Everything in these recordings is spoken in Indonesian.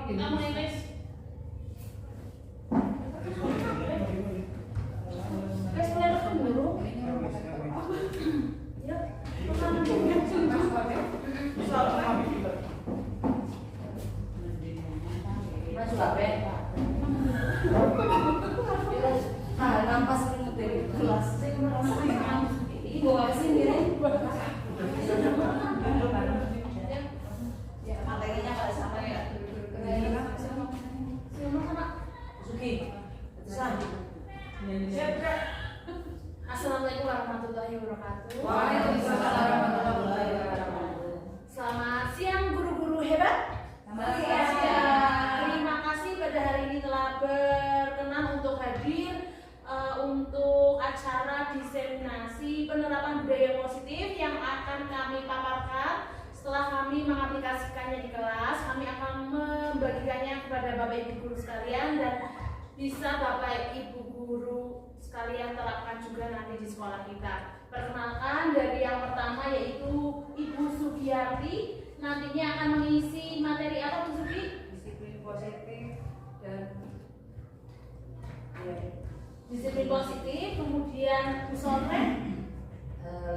Kita mulai tes. Tes mulai rekam dulu. Ya. Masuk apa? Nah, nampas dari kelas. Saya merasa ini bawa ke sini nih. Ya, materinya kalau sama ya. Assalamualaikum warahmatullahi wabarakatuh. Waalaikumsalam warahmatullahi wabarakatuh. Selamat siang guru-guru hebat. Selamat siang. Terima kasih pada hari ini telah berkenan untuk hadir untuk acara diseminasi penerapan budaya positif yang akan kami paparkan. Setelah kami mengaplikasikannya di kelas, kami akan membagikannya kepada Bapak Ibu guru sekalian dan bisa Bapak Ibu guru sekalian terapkan juga nanti di sekolah kita. Perkenalkan dari yang pertama yaitu Ibu Sugiyarti, nantinya akan mengisi materi apa Bu Sugi? Disiplin positif dan Disiplin positif, kemudian Bu Sonre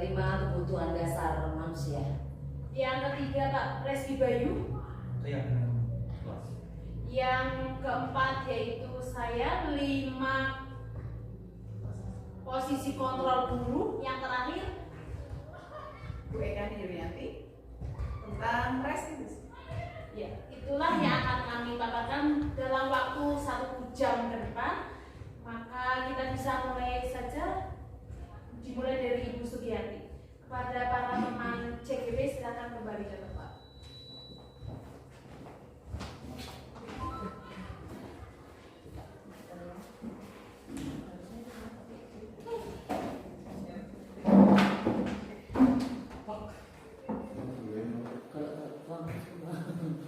5 kebutuhan dasar manusia. yang ketiga Pak Reski Bayu, yang keempat yaitu saya 5 posisi kontrol guru, yang terakhir Bu Eka Nirianti tentang resiliensi. ya itulah yang akan kami paparkan dalam waktu 1 jam ke depan. Maka kita bisa mulai saja, dimulai dari Ibu Sugiyarti. Kepada para teman CGB silakan kembali ke tempat.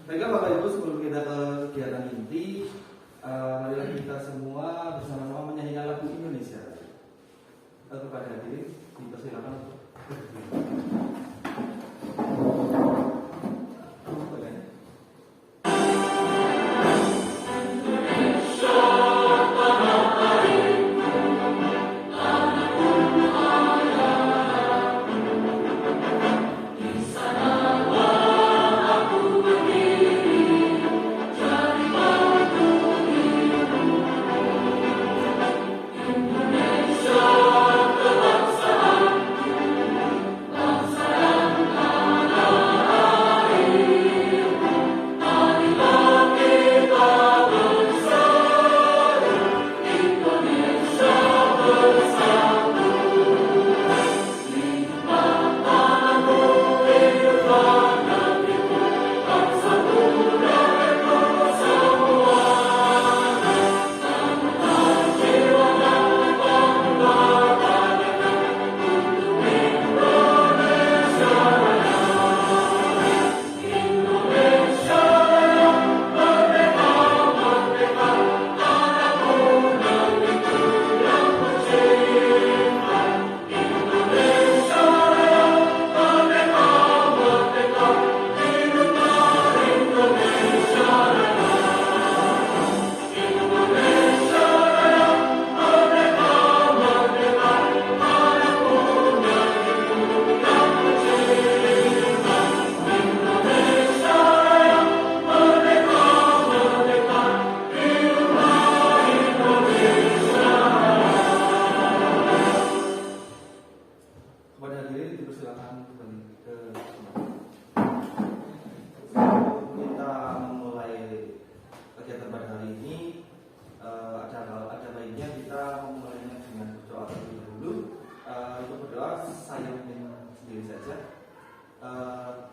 Baiklah Bapak Ibu, sebelum kita ke kegiatan inti, marilah kita semua bersama-sama menyanyikan lagu Indonesia. Kepada hadirin dipersilakan untuk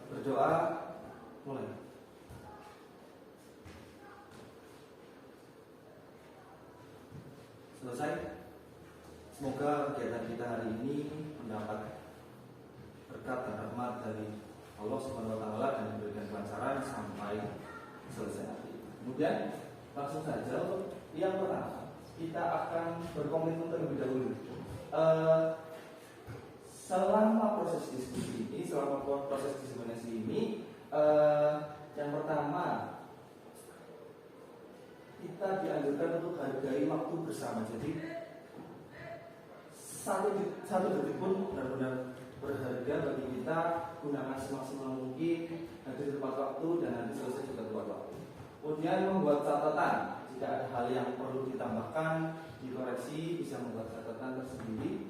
berdoa mulai. Selesai. Semoga kegiatan kita hari ini mendapat berkat dan rahmat dari Allah Subhanahu wa taala dan diberikan kelancaran sampai selesai nanti. Kemudian langsung saja yang pertama kita akan berkomitmen terlebih dahulu. Selama proses diskusi ini, selama proses diseminasi ini, yang pertama kita dianjurkan untuk hargai waktu bersama. Jadi satu detik pun benar-benar berharga bagi kita. Gunakan semaksimal mungkin, hadir tepat waktu dan nanti selesai juga tepat waktu. Kemudian membuat catatan. Jika ada hal yang perlu ditambahkan, dikoreksi, bisa membuat catatan tersendiri.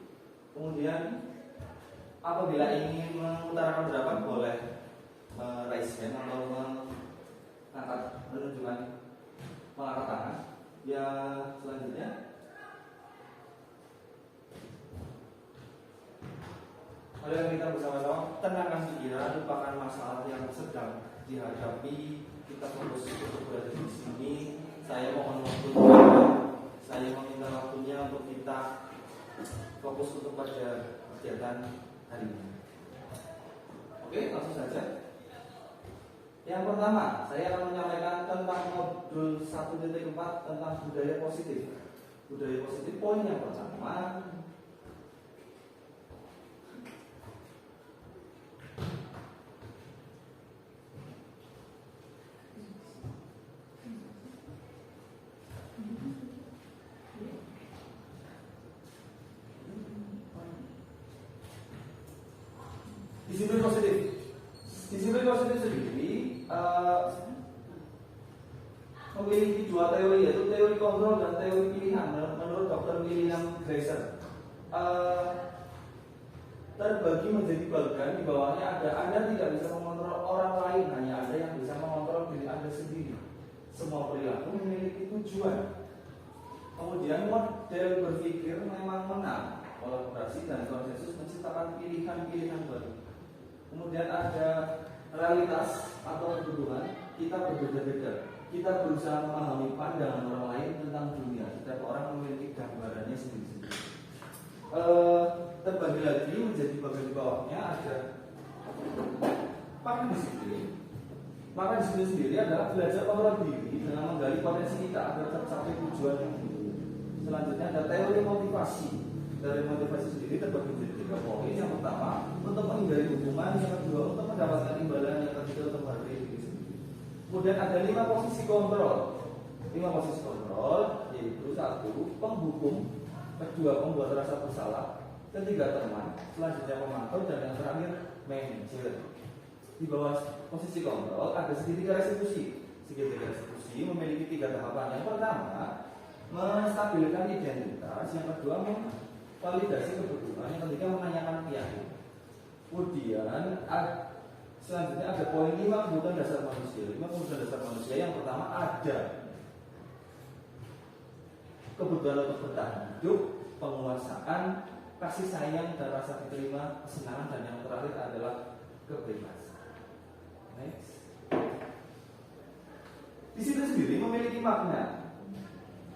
Kemudian apabila ingin mengutarakan pendapat, boleh raise hand atau mengangkat menunjukkan mengangkat tangan. Ya, selanjutnya mari kita bersama-sama tenangkan pikiran, lupakan masalah yang sedang dihadapi. Kita fokus untuk berada di sini. Saya mohon waktunya, saya meminta waktunya untuk kita fokus untuk pada kegiatan hari ini. Oke, langsung saja. Yang pertama, saya akan menyampaikan tentang modul 1.4 tentang budaya positif. Budaya positif, poin yang pertama, disiplin positif. Disiplin positif sendiri memiliki dua teori, yaitu teori kontrol dan teori pilihan. Menurut Dr. William Greiser, terbagi menjadi bagian. Di bawahnya ada Anda tidak bisa mengontrol orang lain, hanya Anda yang bisa mengontrol diri Anda sendiri. Semua perilaku memiliki tujuan. Kemudian model berpikir memang menang. Kolaborasi dan konsensus menciptakan pilihan-pilihan baru. Kemudian ada realitas atau kebutuhan. Kita berbeda-beda. Kita berusaha memahami pandangan orang lain tentang dunia. Setiap orang memiliki gambarannya sendiri-sendiri. Terbagi lagi menjadi bagian di bawahnya ada pakan disiplin. Pakan disiplin sendiri adalah belajar mengolah diri dengan menggali potensi kita agar tercapai tujuan yang itu. Selanjutnya ada teori motivasi. Dari motivasi sendiri terbagi menjadi 3 poin. Yang pertama, untuk menghindari hukuman. Yang kedua, untuk mendapatkan imbalan. Yang ketiga, untuk menghargai diri sendiri. Kemudian ada 5 posisi kontrol. 5 posisi kontrol yaitu 1. Penghukum, kedua pembuat rasa bersalah, ketiga teman, selanjutnya pemantau, dan yang terakhir manajer. Di bawah posisi kontrol ada segitiga restitusi. Segitiga restitusi memiliki 3 tahapan. Yang pertama, menstabilkan identitas. Yang kedua, validasi kebutuhan. Yang ketiga, menanyakan keyakinan. Kemudian selanjutnya ada poin 5 kebutuhan dasar manusia. 5 kebutuhan dasar manusia. Yang pertama ada kebutuhan untuk bertahan hidup, penguasaan, kasih sayang dan rasa diterima, kesenangan, dan yang terakhir adalah kebebasan. Next. Disiplin sendiri memiliki makna.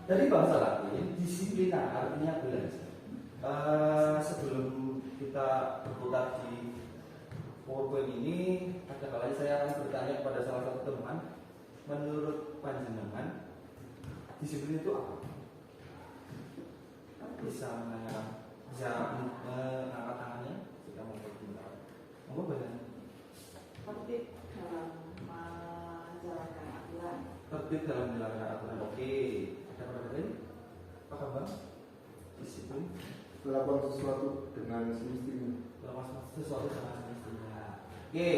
Dari bahasa Latin, disiplina artinya belajar. Sebelum kita berputar di PowerPoint ini, ada kalanya saya akan bertanya kepada salah satu teman, menurut panjenengan, disiplin itu apa? Bisa mengangkat tangannya jika mau berbicara. Monggo banyak. Tertib dalam menjalankan aturan. Tertib dalam menjalankan aturan. Oke. Ada apa lain? Pak Bambang? Disiplin. Melakukan sesuatu dengan semestinya. Melakukan sesuatu dengan semestinya. Oke.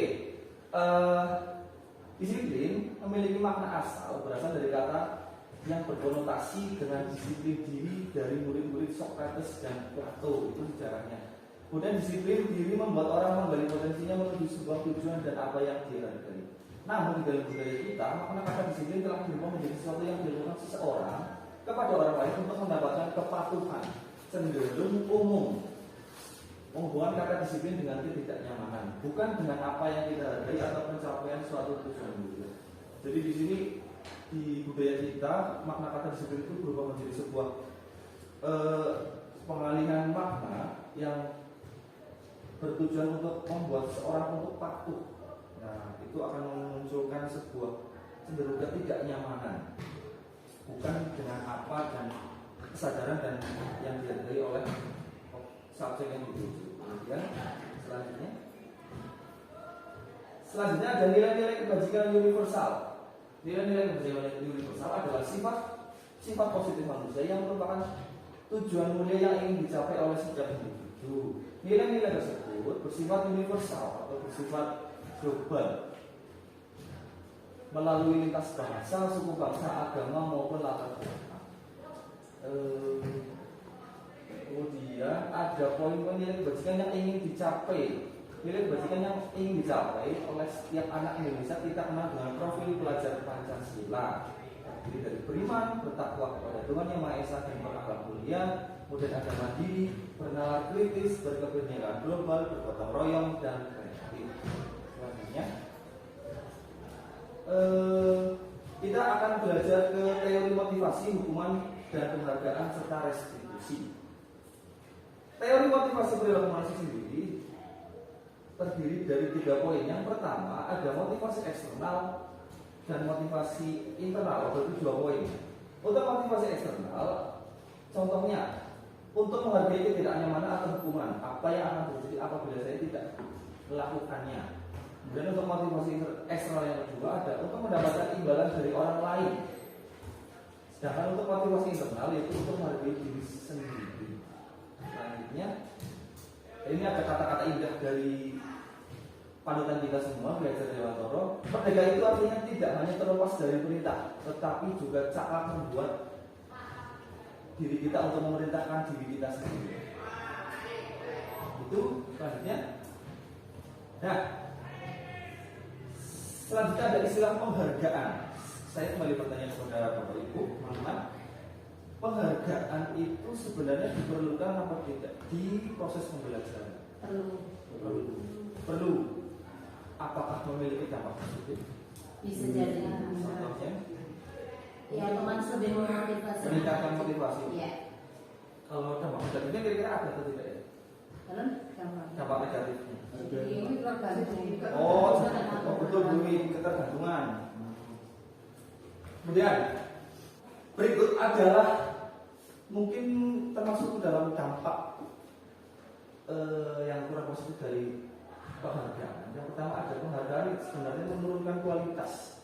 Disiplin memiliki makna asal berasal dari kata yang berkonotasi dengan disiplin diri dari murid-murid Socrates dan Plato. Itu sejarahnya. Kemudian disiplin diri membuat orang menggali potensinya menuju sebuah tujuan dan apa yang dihargai. Namun di dalam budaya kita, makna kata disiplin telah berubah menjadi sesuatu yang dilakukan seseorang kepada orang lain untuk mendapatkan kepatuhan, cenderung umum. Menghubungkan kata disiplin dengan ketidaknyamanan, bukan dengan apa yang kita hargai atau pencapaian suatu tujuan juga. Jadi di sini di budaya kita, makna kata disiplin itu berubah menjadi sebuah pengalihan makna yang bertujuan untuk membuat seseorang untuk patuh. Nah, itu akan memunculkan sebuah cenderung ketidaknyamanan, bukan dengan apa dan kesadaran dan yang dihargai oleh subjek yang dituju. Kemudian selanjutnya ada nilai-nilai kebajikan universal. Nilai-nilai kepribadian universal adalah sifat positif manusia yang merupakan tujuan mulia yang ingin dicapai oleh setiap individu. Nilai-nilai tersebut bersifat universal atau bersifat global melalui lintas bahasa, suku bangsa, agama maupun latar belakang. Kemudian ada poin-poin nilai kebajikan yang ingin dicapai. Nilai kebajikan yang ingin dicapai oleh setiap anak Indonesia kita kenal dengan profil pelajar Pancasila. Terdiri dari beriman, bertakwa kepada Tuhan Yang Maha Esa dan berakhlak mulia, kemudian ada mandiri, bernalar kritis, berkepentingan global, bergotong royong dan kreatif. Selanjutnya, kita akan belajar ke teori motivasi, hukuman dan penghargaan serta restitusi. Teori motivasi perilaku manusia sendiri terdiri dari 3 poin. Yang pertama ada motivasi eksternal dan motivasi internal, berarti 2 poin. Untuk motivasi eksternal, contohnya untuk menghargai ketidaknyamanan atau hukuman, apa yang akan terjadi apabila saya tidak melakukannya. Kemudian untuk motivasi eksternal yang kedua ada untuk mendapatkan imbalan dari orang lain. Sedangkan untuk motivasi internal yaitu untuk menghargai diri sendiri. Selanjutnya, ini ada kata-kata indah dari panutan kita semua, belajar Dewantoro. Merdeka itu artinya tidak hanya terlepas dari perintah, tetapi juga cakap membuat diri kita untuk memerintahkan diri kita sendiri. Itu selanjutnya. Nah, selanjutnya ada istilah penghargaan. Saya kembali bertanya kepada Bapak Ibu, teman-teman. Penghargaan itu sebenarnya diperlukan apa tidak di proses pembelajaran? Perlu. Apakah memiliki dampak positif? Bisa jadi. Contohnya? Ya, otomatis lebih memotivasi. Meningkatkan motivasi. Iya. Kalau dampak negatifnya kira-kira ada atau tidak ya? Kalau Dampak negatifnya. ini tergantung. Oh betul bunyi ketergantungan. Kemudian berikut adalah mungkin termasuk dalam dampak yang kurang positif dari penghargaan. Yang pertama ada penghargaan sebenarnya menurunkan kualitas.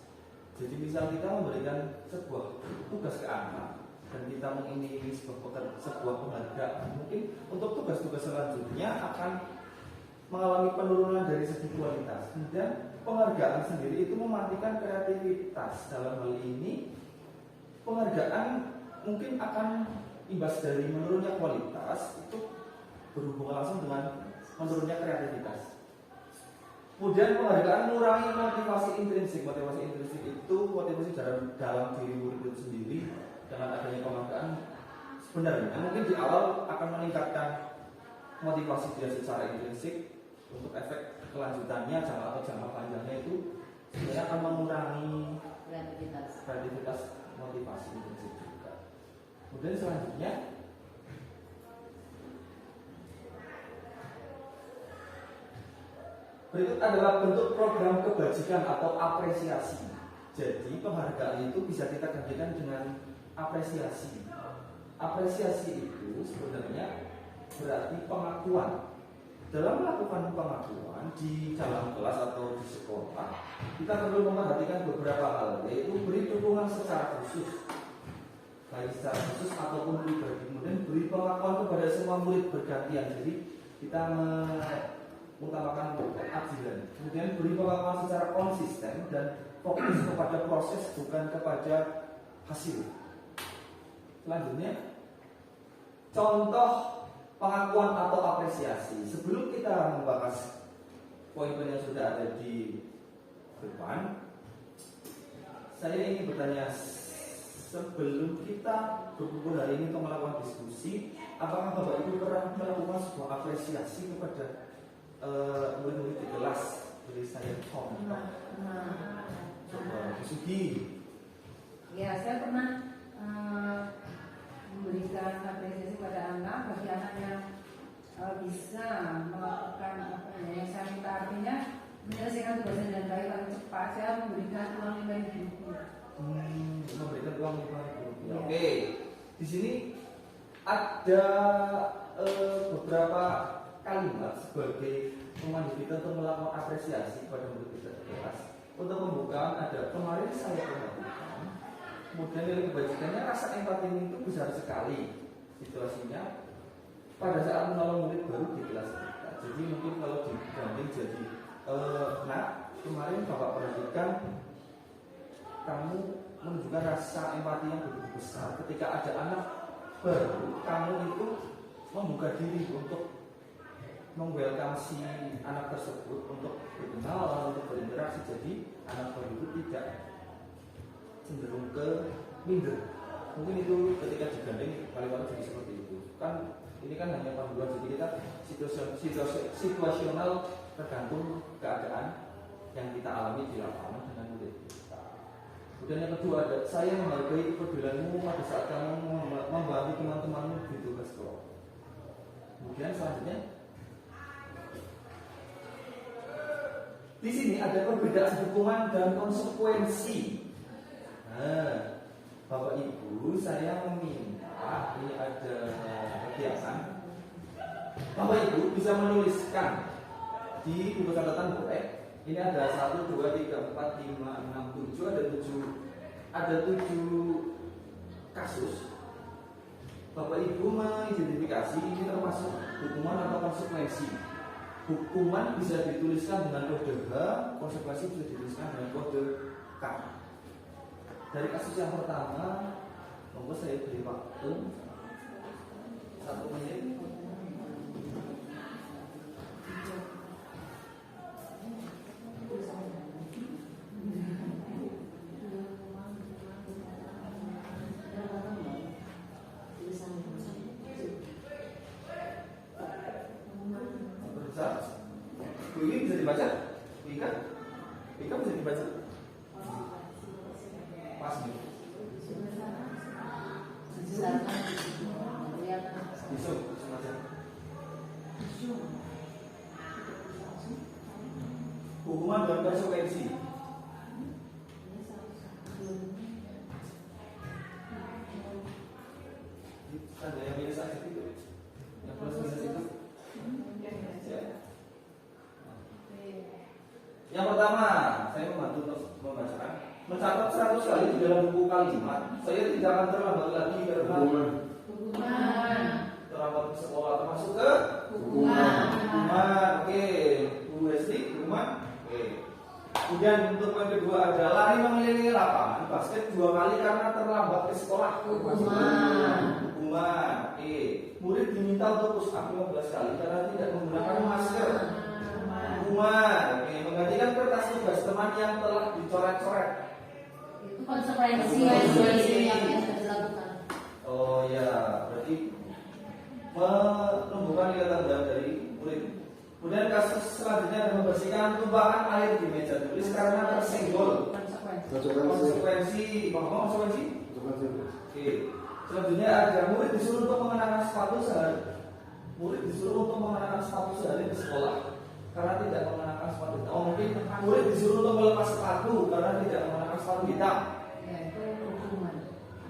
Jadi misal kita memberikan sebuah tugas ke anak dan kita mengingini sebuah penghargaan, mungkin untuk tugas-tugas selanjutnya akan mengalami penurunan dari segi kualitas. Kemudian penghargaan sendiri itu mematikan kreativitas. Dalam hal ini penghargaan mungkin akan imbas dari menurunnya kualitas itu berhubungan langsung dengan menurunnya kreativitas. Kemudian penghargaan mengurangi motivasi intrinsik. Motivasi intrinsik itu motivasi dalam diri murid itu sendiri. Dengan adanya penghargaan sebenarnya mungkin di awal akan meningkatkan motivasi dia secara intrinsik. Untuk efek kelanjutannya jangka panjangnya itu sebenarnya akan mengurangi kreativitas motivasi intrinsik juga. Kemudian selanjutnya berikut adalah bentuk program kebajikan atau apresiasi. Jadi penghargaan itu bisa kita gantikan dengan apresiasi. Apresiasi itu sebenarnya berarti pengakuan. Dalam melakukan pengakuan di dalam kelas atau di sekolah, kita perlu memperhatikan beberapa hal, yaitu beri dukungan secara khusus, baik secara khusus ataupun pribadi. Kemudian beri pengakuan kepada semua murid bergantian. Jadi kita mengutamakan keadilan. Kemudian beri pengakuan secara konsisten dan fokus kepada proses bukan kepada hasil. Selanjutnya, contoh pengakuan atau apresiasi. Sebelum kita membahas poin-poin yang sudah ada di depan, saya ingin bertanya, sebelum kita berkumpul hari ini untuk melakukan diskusi, apakah Bapak Ibu pernah melakukan sebuah apresiasi kepada murid-murid di kelas? Jadi saya contoh. Coba Sugi. Ya, saya pernah memberikan apresiasi pada anak bagi anak yang bisa melakukan yang saya minta, artinya menyelesaikan tugasnya dengan baik atau cepat. Saya memberikan uang 5.000. Memberikan uang 5.000. Ya. Oke. Di sini ada beberapa kalimat sebagai pemandu kita untuk melakukan apresiasi kepada murid kita di kelas. Untuk pembukaan ada kemarin saya Kemudian nilai kebajikannya, rasa empati itu besar sekali situasinya pada saat menolong murid baru di kelas kita. Jadi mungkin kalau dibanding jadi nah kemarin Bapak perhatikan kamu menunjukkan rasa empati yang begitu besar ketika ada anak baru, kamu itu membuka diri untuk meng-welcome si anak tersebut untuk berkenalan, untuk berinteraksi. Jadi anak baru itu tidak cenderung ke minder. Mungkin itu ketika digandeng kali-kali jadi seperti itu. Kan ini kan hanya panduan, jadi kita situasional tergantung keadaan yang kita alami di lapangan dengan murid kita. Kemudian yang kedua ada, saya menghargai kepedulianmu pada saat kamu membantu teman-temanmu di tugas kelompok. Kemudian selanjutnya di sini ada perbedaan hukuman dan konsekuensi. Nah, Bapak Ibu, saya meminta ini ada kegiatan. Bapak Ibu bisa menuliskan di buku catatan boleh. Ini ada 1, 2, 3, 4, 5, 6, 7, ada 7 kasus. Bapak Ibu mengidentifikasi ini termasuk hukuman atau konsekuensi. Hukuman bisa dituliskan dengan kode H, konsekuensi bisa dituliskan dengan kode K. Dari kasus yang pertama, monggo saya beri waktu 1 menit. Bu ini bisa dibaca? Bu Ika bisa dibaca? Pas nih. Bisa sengaja. Hukuman dan konsekuensi. Ada yang biasa aja gitu. Yang plus minus itu. Yang pertama, saya membantu untuk membacakan. Mencatat 100 kali di dalam buku kalimat. Saya tidak akan terlambat lagi karena Hukuman. terlambat ke sekolah, termasuk ke Hukuman. hukuman. Oke, Bu Hesti, hukuman. Oke. Kemudian untuk yang kedua ada lari mengelilingi lapangan basket 2 kali karena terlambat ke sekolah. Hukuman. Hukuman. Oke. Murid diminta untuk push up 15 kali karena tidak menggunakan masker. Hukuman. Oke. Menggantikan kertas tugas teman yang telah dicoret-coret. Itu konsekuensi yang harus dilakukan. Oh ya, berarti menumbuhkan nilai tambah dari murid. Kemudian kasus selanjutnya adalah membersihkan tumpahan air di meja tulis karena tersenggol. Konsekuensi, ngomong konsekuensi? Oke. Selanjutnya ada murid disuruh untuk mengenakan sepatu sehari. Murid disuruh untuk mengenakan sepatu sehari di sekolah karena tidak mengenakan sepatu hitam. Oh mungkin murid disuruh untuk melepas sepatu karena tidak mengenakan sepatu hitam. Ya, itu hukuman.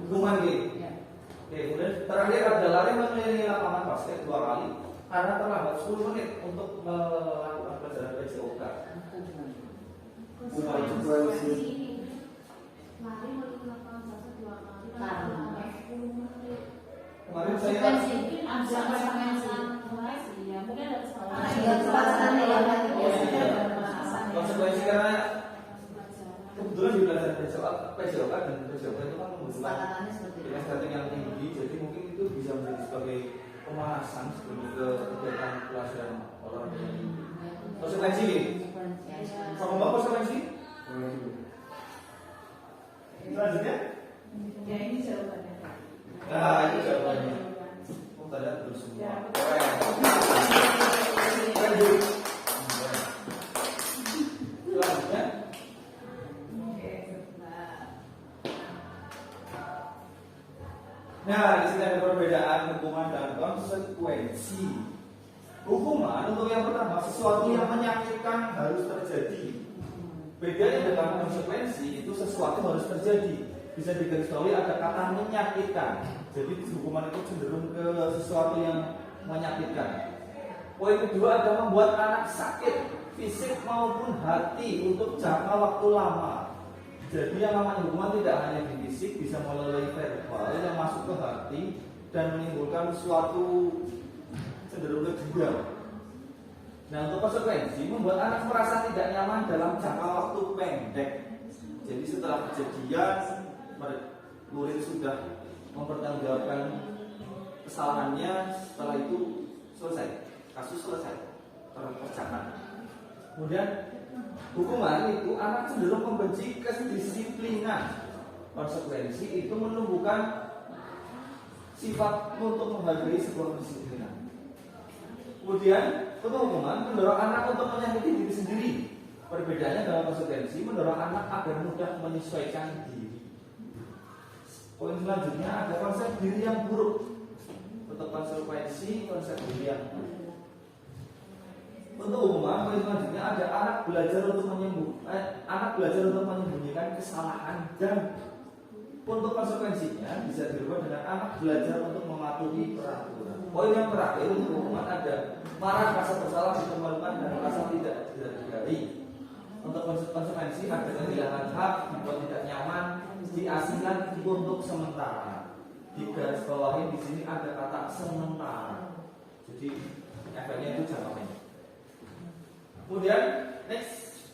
Hukuman gitu. Ya. Oke, kemudian terakhir ada lari mengelilingi lapangan basket 2 kali karena terlambat 10 menit untuk melakukan pelajaran PJOK. Konsekuensi ini lari melihat lapangan basket 2 kali karena terlambat 10 menit. Kemarin saya Mungkin ada konsekuensi ya, mungkin ada kesepakatan ya. konsekuensi karena kebetulan di pelajaran PJOK dan PJOK itu kan membutuhkan Kesepakatannya seperti itu. setting yang tinggi, jadi mungkin itu bisa menjadi sebagai pemanasan sebelum ke kegiatan pelajaran orang yang tinggi. Konsekuensi nih, sama mbak konsekuensi? Selanjutnya? Ya ini jawabannya. Nah itu jawabannya. Oh tadi betul semua. Lanjut. Selanjutnya. Nah, di sini ada perbedaan hukuman dan konsekuensi. Hukuman untuk yang pertama sesuatu yang menyakitkan harus terjadi. Bedanya dengan konsekuensi itu sesuatu harus terjadi. Bisa digarisbawahi ada kata menyakitkan. Jadi hukuman itu cenderung ke sesuatu yang menyakitkan. Poin kedua ada membuat anak sakit fisik maupun hati untuk jangka waktu lama. Jadi yang namanya hukuman tidak hanya di fisik, bisa melalui verbal yang masuk ke hati dan menimbulkan suatu cenderung kedendam. Nah, untuk konsekuensi membuat anak merasa tidak nyaman dalam jangka waktu pendek. Jadi setelah kejadian murid sudah mempertanggungjawabkan kesalahannya, setelah itu selesai, kasus selesai, terpecahkan. Kemudian hukuman itu anak cenderung membenci kedisiplinan. Konsekuensi itu menumbuhkan sifat untuk menghargai sebuah kedisiplinan. Kemudian untuk hukuman mendorong anak untuk menyakiti diri sendiri. Perbedaannya dalam konsekuensi mendorong anak agar mudah menyesuaikan diri. Poin selanjutnya ada konsep diri yang buruk. Untuk konsekuensi konsep diri yang buruk. Untuk hukuman, poin selanjutnya ada anak belajar untuk menyembunyikan kesalahan, dan untuk konsekuensinya bisa dirubah dengan anak belajar untuk mematuhi peraturan. Poin yang terakhir untuk hukuman ada marah, rasa bersalah, dipermalukan, dan rasa tidak dihargai. Untuk konsekuensi ada kehilangan hak, dibuat tidak nyaman, diasingkan untuk sementara. Di garis bawahi di sini ada kata sementara. Jadi efeknya itu jangka pendek. Kemudian next.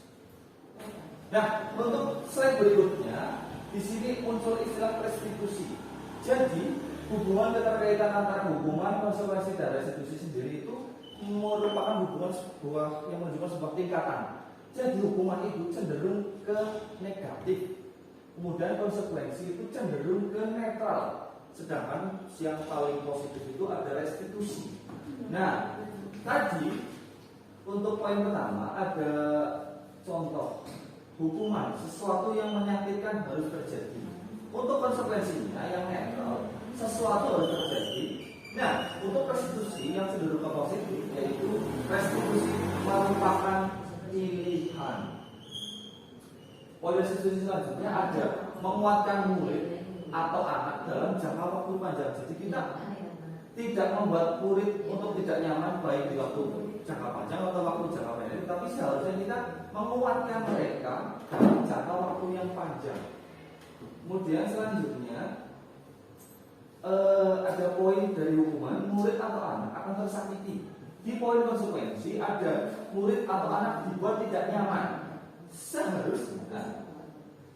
Nah, untuk slide berikutnya di sini muncul istilah restitusi. Jadi hubungan keterkaitan antara hukuman, konsekuensi dan restitusi sendiri itu merupakan hubungan sebuah yang menunjukkan sebuah tingkatan. Jadi hukuman itu cenderung ke negatif, kemudian konsekuensi itu cenderung ke netral. Sedangkan yang paling positif itu ada restitusi. Nah, tadi untuk poin pertama ada contoh hukuman, sesuatu yang menyakitkan harus terjadi. Untuk konsekuensinya yang netral, sesuatu harus terjadi. Nah, untuk restitusi yang cenderung ke positif, yaitu restitusi merupakan pilihan. Poin restitusi selanjutnya ada menguatkan murid atau anak dalam jangka waktu panjang. Jadi kita tidak membuat murid untuk tidak nyaman baik di waktu jangka panjang atau waktu jangka pendek, tapi seharusnya kita menguatkan mereka dalam jangka waktu yang panjang. Kemudian selanjutnya ada poin dari hukuman, murid atau anak akan tersakiti. Di poin konsekuensi ada murid atau anak dibuat tidak nyaman. Seharusnya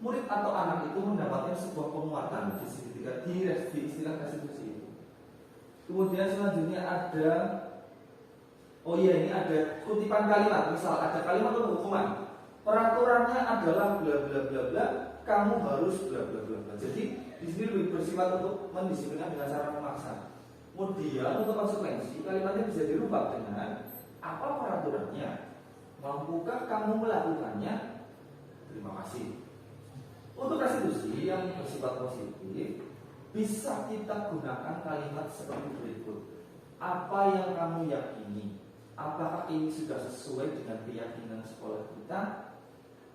murid atau anak itu mendapatkan sebuah penguatan di istilah restitusi itu. Kemudian selanjutnya ada ini ada kutipan kalimat. Misal ada kalimat untuk hukuman, peraturannya adalah bla bla bla bla, kamu harus bla bla bla bla. Jadi di sini lebih bersifat untuk mendisiplinkan dengan cara memaksa. Kemudian untuk konsekuensi kalimatnya bisa dirubah dengan apa peraturannya, mampukah kamu melakukannya, terima kasih. Untuk restitusi yang bersifat positif bisa kita gunakan kalimat seperti berikut. Apa yang kamu yakini? Apakah ini sudah sesuai dengan keyakinan sekolah kita?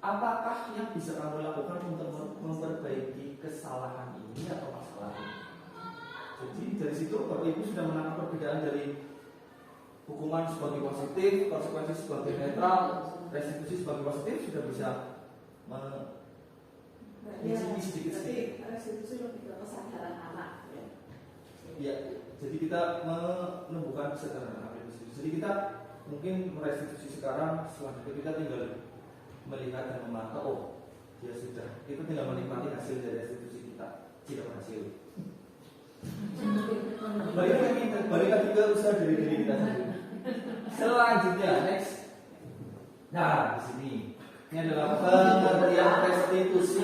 Apakah yang bisa kamu lakukan untuk memperbaiki kesalahan ini atau masalah ini? Jadi dari situ Bapak Ibu sudah menangkap perbedaan dari hukuman sebagai positif, konsekuensi sebagai netral, restitusi sebagai positif, sudah bisa mencicipi sedikit-sedikit. Restitusi lebih ke kesadaran anak. Ya, jadi kita menumbuhkan kesadaran anak. Jadi kita mungkin merestitusi sekarang, selanjutnya kita tinggal melihat dan memantau, dia sudah, kita tinggal menikmati hasil dari restitusi kita jika berhasil. Balik lagi ke usaha dari diri kita sendiri. Selanjutnya next. Nah, di sini ini adalah pengertian restitusi.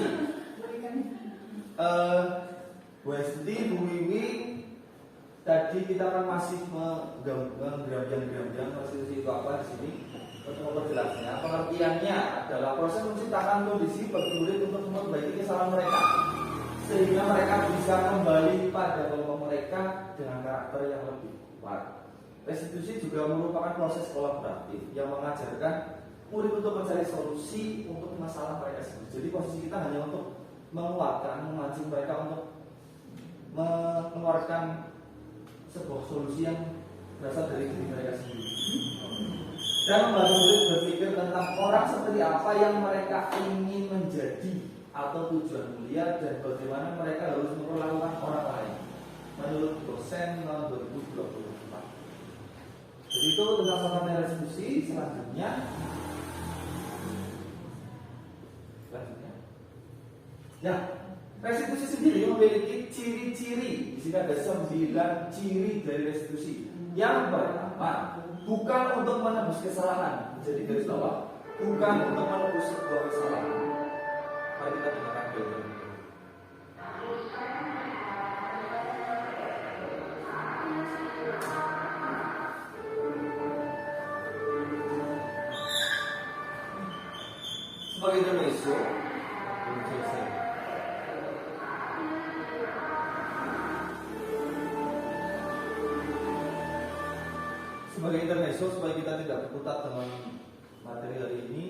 Bu Esti, Bu Wiwi, tadi kita kan masih menggeram-geram restitusi itu apa di sini. Untuk memperjelasnya, pengertiannya adalah proses menciptakan kondisi bagi murid untuk memperbaiki kesalahan mereka, sehingga mereka bisa kembali pada kelompok mereka dengan karakter yang lebih kuat. Restitusi juga merupakan proses kolaboratif yang mengajarkan murid untuk mencari solusi untuk masalah mereka sendiri. Jadi posisi kita hanya untuk menguatkan, memancing mereka untuk mengeluarkan sebuah solusi yang berasal dari diri mereka sendiri. Dan membantu murid berpikir tentang orang seperti apa yang mereka ingin menjadi atau tujuan kuliah dan bagaimana mereka harus memperlakukan orang lain menurut dosen tahun 2024. Jadi itu tentang pengertian restitusi. Selanjutnya ya, restitusi sendiri memiliki ciri-ciri. Di sini ada 9 ciri dari restitusi. Yang pertama, bukan untuk menebus kesalahan. Jadi garis bawah, bukan untuk menebus sebuah kesalahan. Mari kita dengarkan dulu. Sebagai intermezzo, belum selesai. Sebagai intermezzo supaya kita tidak berkutat dengan materi hari ini,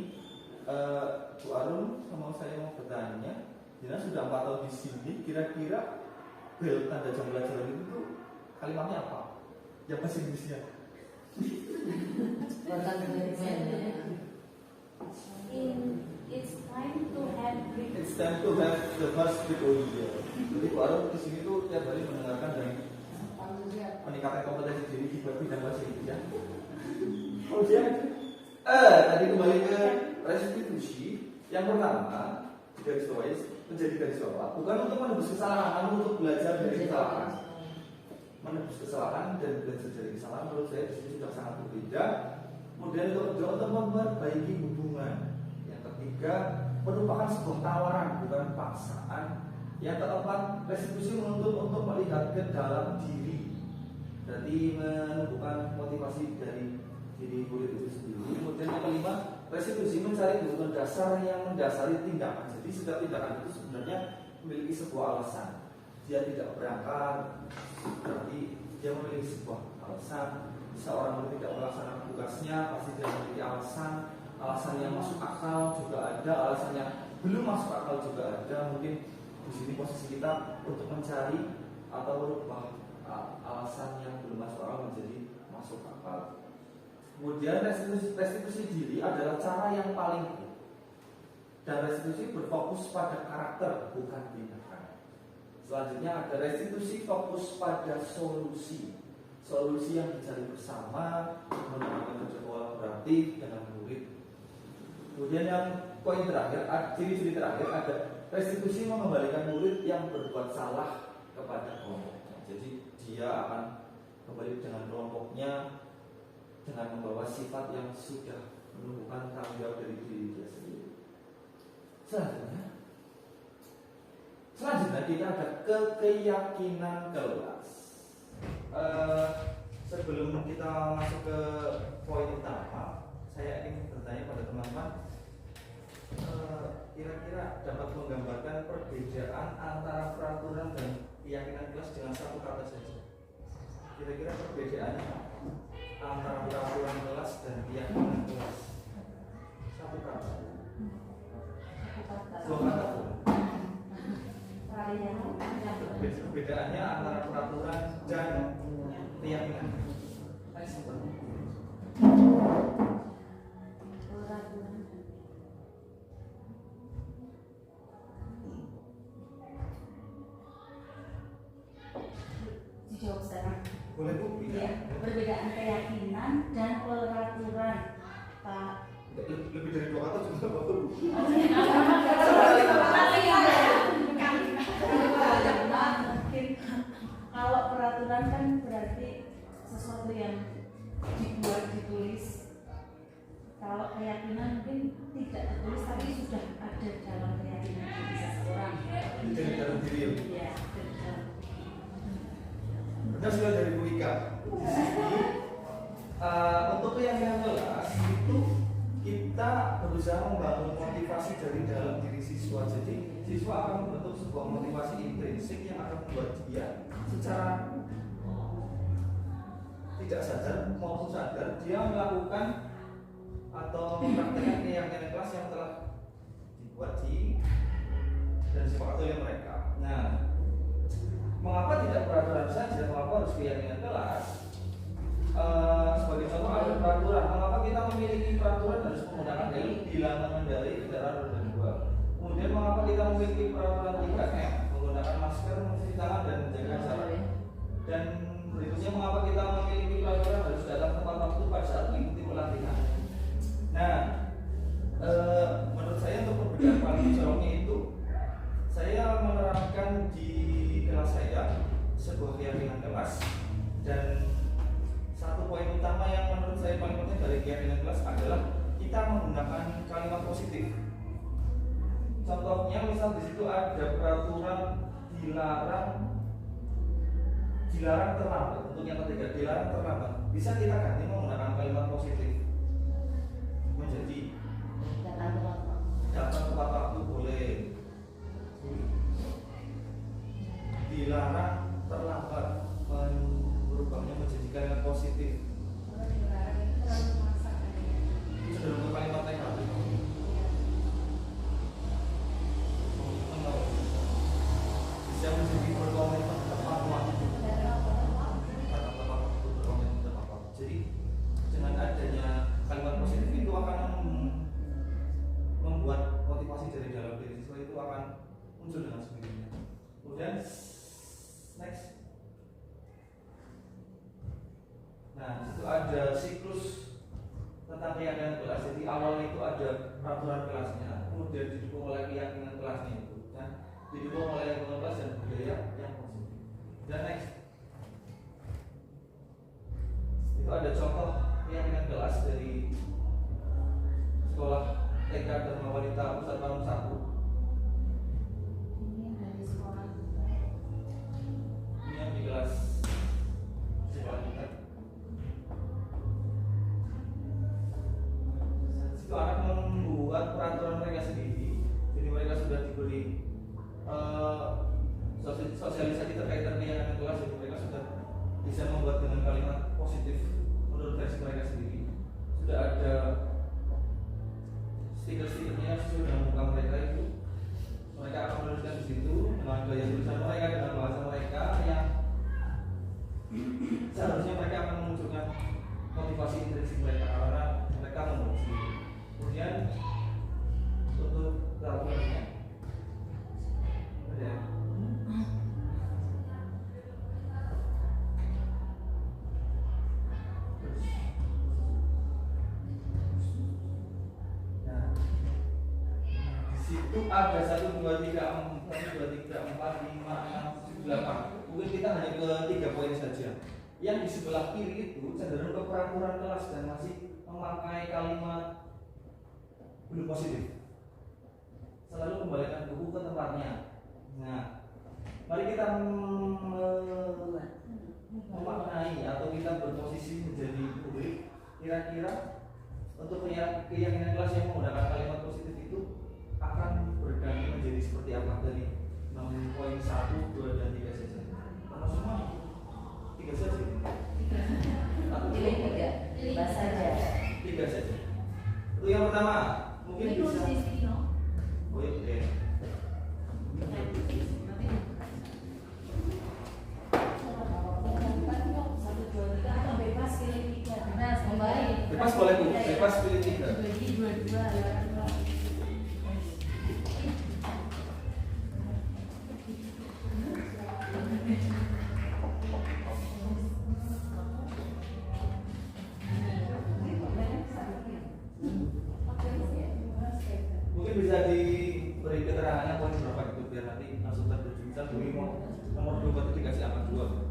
Bu Arun sama saya mau bertanya, Dina sudah 4 tahun di sini, kira-kira bel tanda jam pelajaran itu tuh kalimatnya apa? Yang bahasa Inggrisnya? It's time to have break. It's time to have the first break. Oh iya. Jadi Bu Arun di sini tuh tiap hari mendengarkan dari peningkatan kompetensi diri di bidang bahasa Inggris ya. Oh iya. Tadi kembali ke restitusi. Yang pertama, garis bawah menjadi garis bawah, bukan untuk menebus kesalahan, namun untuk belajar dari kesalahan. Menebus kesalahan dan belajar dari kesalahan menurut saya di sini sudah sangat berbeda. Kemudian untuk memperbaiki hubungan. Yang ketiga, merupakan sebuah tawaran bukan paksaan. Yang keempat, restitusi menuntut untuk melihat ke dalam diri. Berarti menumbuhkan motivasi dari diri murid itu sendiri. Kemudian yang kelima, restitusi mencari kebutuhan dasar yang mendasari tindakan. Jadi setiap tindakan itu sebenarnya memiliki sebuah alasan. Dia tidak berangkat, berarti dia memiliki sebuah alasan. Seorang murid tidak melaksanakan tugasnya, pasti dia memiliki alasan yang masuk akal juga ada, alasan yang belum masuk akal juga ada. Mungkin di sini posisi kita untuk mencari atau merubah alasan yang belum masuk akal menjadi masuk akal. Kemudian restitusi diri adalah cara yang paling baik. Dan restitusi berfokus pada karakter bukan tindakan. Selanjutnya ada restitusi fokus pada solusi. Solusi yang dicari bersama menggunakan kerja kolaboratif dengan murid. Kemudian yang poin terakhir, ciri-ciri terakhir ada restitusi mengembalikan murid yang berbuat salah kepada kelompoknya. Jadi dia akan kembali dengan kelompoknya dengan membawa sifat yang sudah menumbuhkan tanggung jawab dari diri dia sendiri. Selanjutnya kita ada keyakinan kelas. Sebelum kita masuk ke poin utama, saya ingin bertanya pada teman-teman, kira-kira dapat menggambarkan perbedaan antara peraturan dan keyakinan kelas dengan satu kata saja. Kira-kira perbedaannya antara peraturan kelas dan keyakinan kelas? Satu kata. Dua kata pun. Perbedaannya antara peraturan dan keyakinan. Dijawab sekarang. Boleh Bu? Ya, perbedaan keyakinan dan peraturan. Pak. Lebih dari 2 kata juga Bapak Bu. Mungkin kalau peraturan kan berarti sesuatu yang dibuat, ditulis. Kalau keyakinan mungkin tidak tertulis tapi sudah ada dalam keyakinan diri seseorang. Dari dalam diri. Ya, dari dalam. Benar sekali dari Bu Ika. Di sini untuk keyakinan kelas itu kita berusaha membangun motivasi dari dalam diri siswa. Jadi siswa akan membentuk sebuah motivasi intrinsik yang akan membuat dia secara tidak sadar maupun sadar dia melakukan atau mempraktekkan keyakinan kelas yang telah dibuat dan disepakati oleh mereka. Nah, mengapa tidak peraturan saja? Mengapa harus keyakinan kelas? Sebagai contoh ada peraturan. Mengapa kita memiliki peraturan harus menggunakan helm bila mengendarai kendaraan roda 2? Kemudian mengapa kita memiliki peraturan 3M, menggunakan masker, mencuci tangan dan menjaga jarak. Dan berikutnya mengapa kita memiliki peraturan harus datang tepat waktu pada saat mengikuti pelatihan. Nah, menurut saya untuk perbedaan paling mencoloknya itu, saya menerapkan di kelas saya sebuah keyakinan kelas, dan satu poin utama yang menurut saya paling penting dari keyakinan kelas adalah kita menggunakan kalimat positif. Contohnya misal di situ ada peraturan dilarang terlambat. Untuk yang ketiga, dilarang terlambat. Bisa kita ganti menggunakan kalimat positif menjadi datang tepat waktu boleh. Dilarang terlambat, merubahnya menjadi kalimat positif. Cenderung ke kalimat negatif. Bisa menjadi berkomitmen tepat waktu. Jadi dengan adanya kalimat positif itu akan membuat motivasi dari dalam diri siswa itu akan muncul dengan sendirinya. Kemudian next. Nah, itu ada siklus tentang keyakinan kelas. Jadi awalnya itu ada peraturan kelasnya, kemudian didukung oleh keyakinan kelasnya itu, dan didukung oleh lingkungan kelas dan budaya yang positif. Dan next, itu ada contoh keyakinan kelas dari sekolah TK Dharma Wanita Pusat Bandung 1. Ini yang di kelas sekolah kita. Itu anak membuat peraturan mereka sendiri. Jadi mereka sudah diberi sosialisasi terkait dengan keyakinan kelas. Jadi mereka sudah bisa membuat dengan kalimat positif menurut versi mereka sendiri. Sudah ada stiker-stikernya sesuai dengan muka mereka itu. Mereka akan menuliskan di situ dengan gaya tulisan mereka, dengan bahasa mereka yang seharusnya mereka akan memunculkan motivasi intrinsik mereka karena mereka membuat sendiri. Kemudian untuk peraturannya ada situ ada 1, 2, 3, 4, 5, 6, 7, 8. Mungkin kita hanya ke 3 poin saja. Yang di sebelah kiri itu cenderung ke peraturan kelas dan masih memakai kalimat belum positif. Selalu kembalikan buku ke tempatnya. Nah, mari kita memaknai atau kita berposisi menjadi murid. Kira-kira untuk keyakinan kelas yang menggunakan kalimat positif itu akan berganti menjadi seperti apa dari 6 poin 1, 2, dan 3 saja. Karena semua 3 saja. Pilih 3 saja. 3 saja. Itu yang pertama. Mungkin bisa. Oh iya, oke. Bebas pilih 3. Bebas kembali. Bebas boleh Bu, bebas pilih 3. Mungkin bisa diberi keterangannya poin berapa itu biar nanti langsung tertuju. Misal dulu nomor 2 itu dikasih angka 2.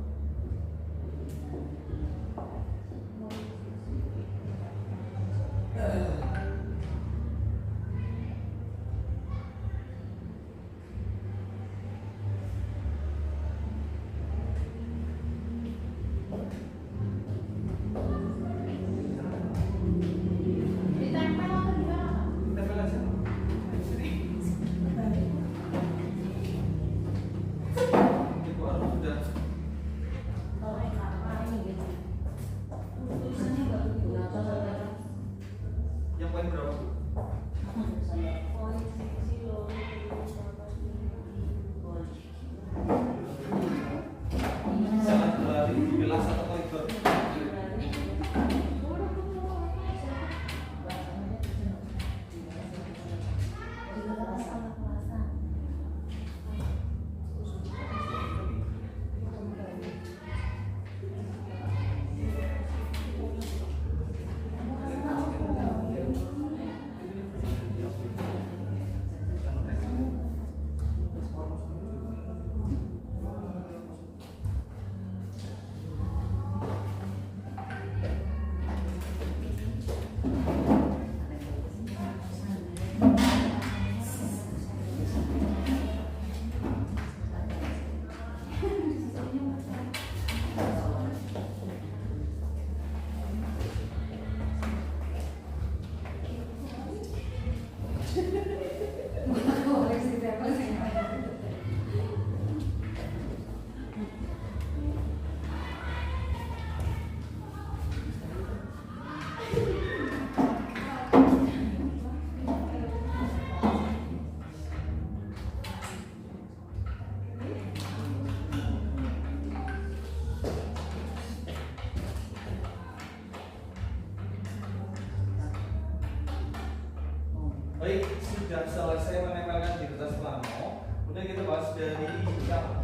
Baik, sudah selesai menempelkan di kertas plano. Kemudian kita bahas dari yang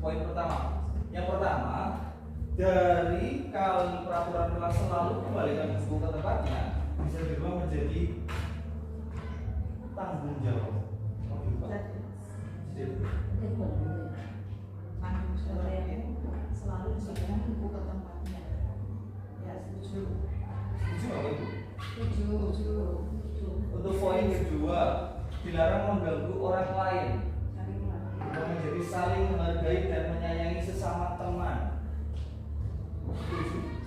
poin pertama. Yang pertama, dari kali peraturan telah selalu kembalikan buku ke tempatnya bisa berubah menjadi tanggung jawab. Selalu disediakan buku ke tempatnya. Ya, setuju. Setuju nggak, Ibu? Setuju. Untuk poin kedua, dilarang mengganggu orang lain. Menjadi saling menghargai dan menyayangi sesama teman.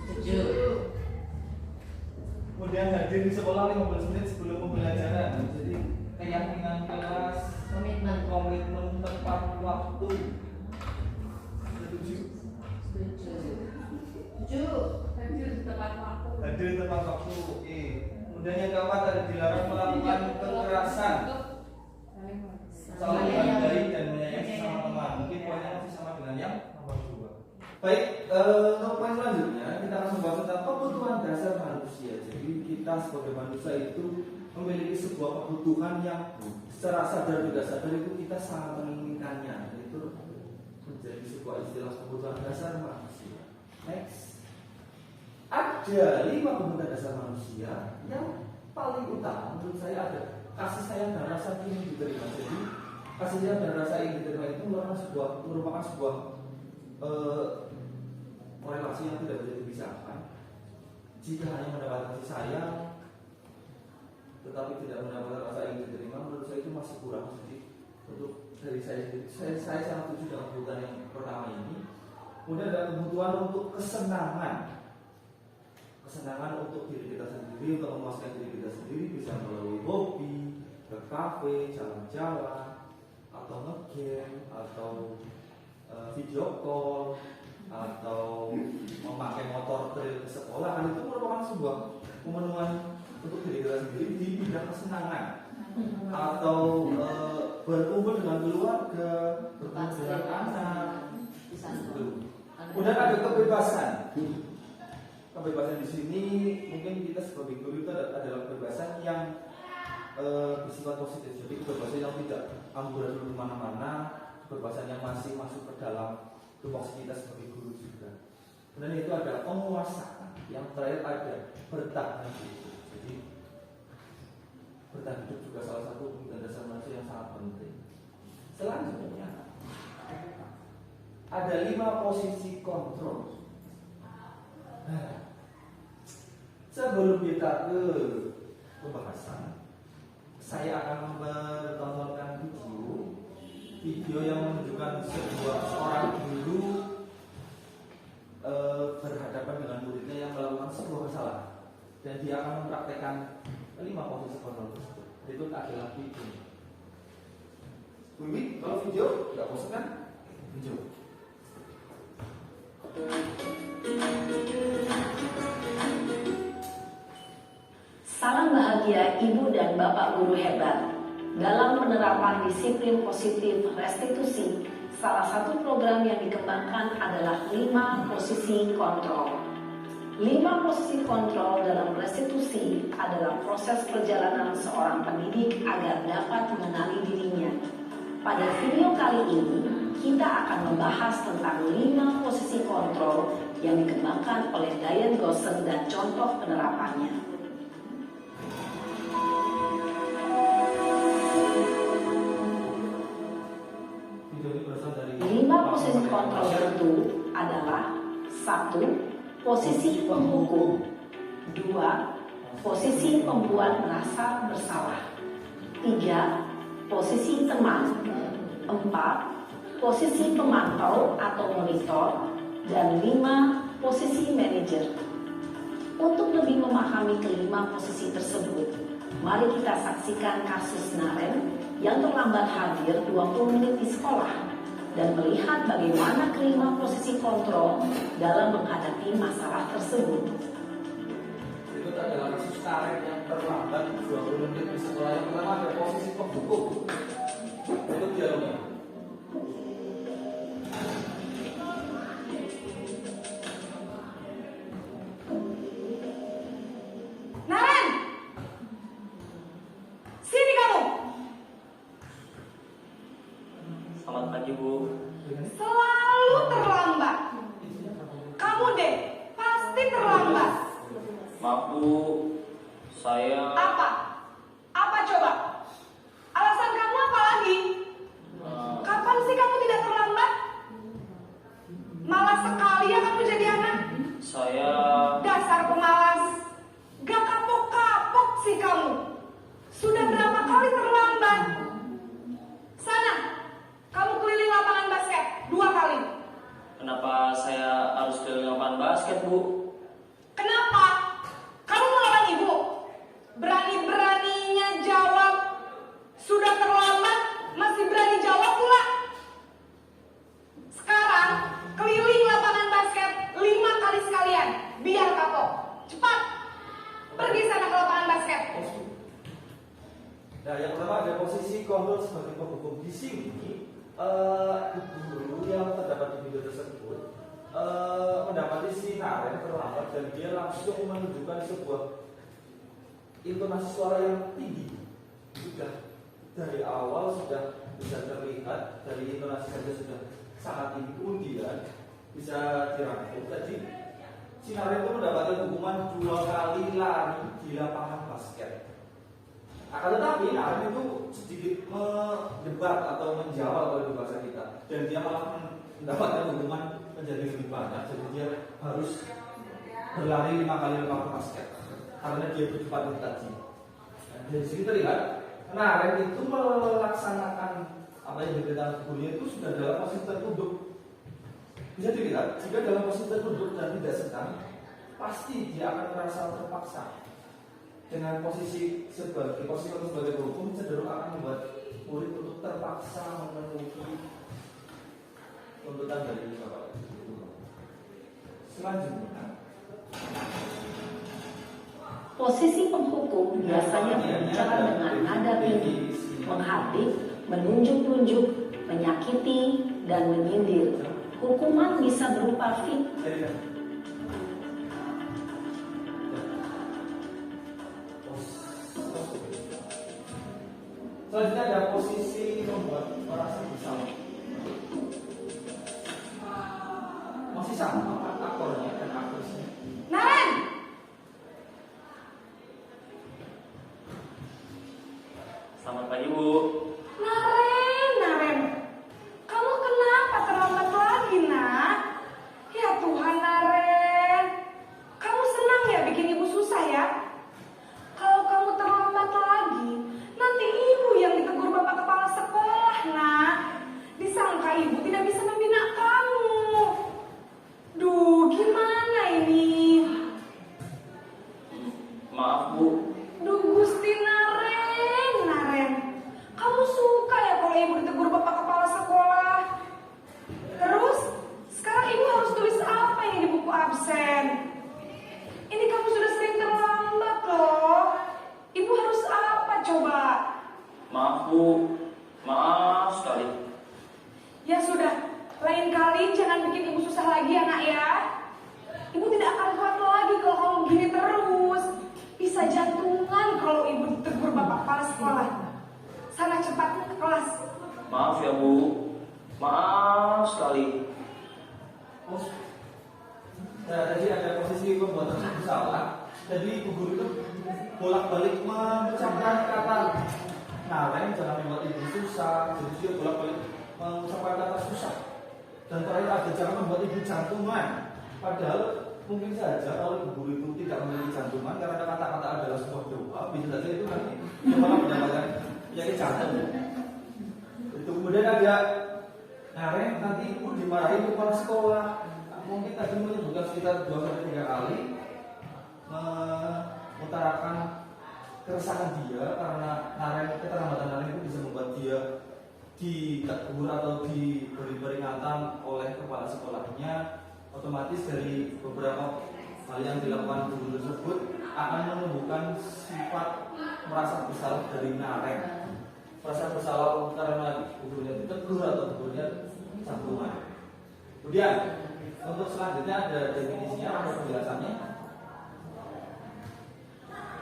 Setuju. Kemudian hadir di sekolah 15 menit sebelum pembelajaran. Jadi keyakinan kelas, komitmen tepat waktu. Setuju. Setuju. Hadir di tepat waktu. Hadir di tepat waktu. Kemudian yang keempat ada dilarang melakukan kekerasan. Saling menghargai dan menyayangi sesama teman. Mungkin poinnya masih sama dengan yang nomor 2. Baik, untuk poin selanjutnya kita akan membahas tentang kebutuhan dasar manusia. Jadi kita sebagai manusia itu memiliki sebuah kebutuhan yang secara sadar tidak sadar itu kita sangat menginginkannya. Itu menjadi sebuah istilah kebutuhan dasar manusia. Next, ada 5 kebutuhan dasar manusia yang paling utama menurut saya ada kasih sayang dan rasa ingin diterima. Jadi kasih sayang dan rasa ingin diterima itu merupakan sebuah korelasi yang tidak bisa dipisahkan. Jika hanya mendapat kasih sayang tetapi tidak mendapat rasa ingin diterima, menurut saya itu masih kurang sedikit. Untuk dari saya sendiri, saya sangat setuju dengan kebutuhan yang pertama ini. Kemudian ada kebutuhan untuk kesenangan untuk diri kita sendiri, untuk memuaskan diri kita sendiri, bisa melalui hobi, ke kafe, jalan-jalan, atau nge-game, atau video call, atau memakai motor trail ke sekolah. Kan itu merupakan sebuah pemenuhan untuk diri kita sendiri di bidang kesenangan, atau berkumpul dengan keluarga, berkumpul dengan anak. Kemudian ada kebebasan. Kebebasan di sini mungkin kita sebagai guru itu adalah kebebasan yang bersifat positif. Jadi kebebasan yang tidak amburadul kemana-mana, kebebasan yang masih masuk ke dalam tupoksi kita sebagai guru juga. Kemudian itu ada penguasaan. Yang terakhir ada bertahan hidup. Jadi bertahan hidup juga salah satu kebutuhan dasar manusia yang sangat penting. Selanjutnya ada 5 posisi kontrol. Sebelum kita ke pembahasan, saya akan mempertontonkan video yang menunjukkan seorang guru berhadapan dengan muridnya yang melakukan sebuah kesalahan, dan dia akan mempraktekkan 5 posisi kontrol tersebut. Itu adalah video. Wiwi, kalau video nggak bosan kan? Video. Salam bahagia Ibu dan Bapak guru hebat. Dalam penerapan disiplin positif restitusi, salah satu program yang dikembangkan adalah 5 posisi kontrol. 5 posisi kontrol dalam restitusi adalah proses perjalanan seorang pendidik agar dapat mengenali dirinya. Pada video kali ini, kita akan membahas tentang 5 posisi kontrol yang dikembangkan oleh Diane Gosson dan contoh penerapannya. 5 posisi kontrol itu adalah 1. Posisi penghukum, 2. Posisi pembuat merasa bersalah, 3. Posisi teman, 4. Posisi pemantau atau monitor, dan 5. Posisi manajer. Untuk lebih memahami kelima posisi tersebut, mari kita saksikan kasus Naren yang terlambat hadir 20 menit di sekolah dan melihat bagaimana kelima posisi kontrol dalam menghadapi masalah tersebut. Itu adalah kasus Naren yang terlambat 20 menit di sekolah. Yang pertama ada posisi penghukum. Itu dialognya. Naren! Sini! Selalu terlambat. Kamu deh, pasti terlambat. Maaf Bu, saya Apa? Apa coba? Alasan kamu apa lagi? Kapan sih kamu tidak terlambat? Malas sekali ya kamu jadi anak. saya Dasar pemalas. Gak kapok-kapok sih kamu. Sudah berapa kali terlambat? Sana, kamu keliling lapangan basket 2 kali. kenapa saya harus keliling lapangan basket Bu? Kenapa? Kamu melawan ibu? Berani-beraninya jawab. Sudah terlambat, masih berani jawab pula. Sekarang, keliling lapangan basket 5 kali sekalian. Biar kapok. Cepat. Pergi sana ke lapangan basket. Nah, yang pertama ada posisi kontrol sebagai penghukum. Di sini, guru yang terdapat di video tersebut mendapati si Naren terlambat dan dia langsung menunjukkan sebuah intonasi suara yang tinggi. Sudah dari awal sudah bisa terlihat, dari intonasi saja sudah sangat tinggi. Kemudian bisa dirangkum tadi si Naren itu mendapatkan hukuman 2 kali lari di lapangan basket. Akan tetapi Naren itu sedikit mendebat atau menjawab oleh bahasa kita, dan dia malah mendapatkan hukuman menjadi lebih banyak. Jadi dia harus berlari 5 kali lapangan basket karena dia bercepat tadi. Dan dari sini terlihat Naren itu melaksanakan apa yang diberitakan gurunya itu sudah dalam posisi tertunduk. Bisa dilihat jika dalam posisi tertunduk dan tidak sedang, pasti dia akan merasa terpaksa. Dengan posisi sebagai penghukum cenderung akan membuat murid untuk terpaksa memenuhi tuntutan dari bapak. Selanjutnya, Posisi penghukum biasanya berbicara dengan nada tinggi, menghardik, menunjuk-nunjuk, menyakiti, dan menyindir. Hukuman bisa berupa selanjutnya ada posisi membuat merasa bersalah. Masih sama akornya dan akusnya. Naren! Selamat pagi Bu. Naren. Kamu kenapa terlambat lagi, nak? Ya Tuhan, Naren. Kamu senang ya bikin ibu susah ya? Kalau kamu terlambat lagi, nanti ibu yang ditegur bapak kepala sekolah, nak. Disangka ibu tidak bisa membina kamu. Duh, gimana ini? Maaf Bu, Duh, Gusti Naren. Kamu suka ya kalau ibu ditegur bapak kepala sekolah? Terus, sekarang ibu harus tulis apa ini di buku absen? Ini kamu sudah sering terlambat loh. Ibu harus apa coba? maaf Bu, maaf sekali. Ya sudah, lain kali jangan bikin ibu susah lagi ya nak ya. Ibu tidak akan kuat lagi kalau kamu begini terus. Bisa jantungan kalau ibu ditegur bapak kepala sekolah. Sana cepat ke kelas. Maaf ya Bu, maaf sekali. Nah, tadi ada posisi pembuatan bersalah. Jadi guru itu bolak-balik mengucapkan kata Naren jangan membuat ibu susah. Jadi dia bolak-balik mengucapkan kata susah. Dan terakhir ada jangan membuat ibu jantungan. Padahal mungkin saja kalau guru itu tidak memiliki jantungan karena kata-kata adalah sebuah doa, bisa saja itu nanti dia malah mendapatkan penyakit jantung. Itu kemudian ada Naren nanti ibu dimarahi kepala sekolah. Mungkin tadi menyebutkan sekitar 2-3 kali mengutarakan keresahan dia karena keterlambatan Naren itu bisa membuat dia ditegur atau diberi peringatan oleh kepala sekolahnya. Otomatis dari beberapa hal yang dilakukan guru tersebut akan menumbuhkan sifat merasa bersalah dari Naren. Merasa bersalah karena gurunya ditegur atau gurunya jantungan. Kemudian untuk selanjutnya ada definisinya atau penjelasannya.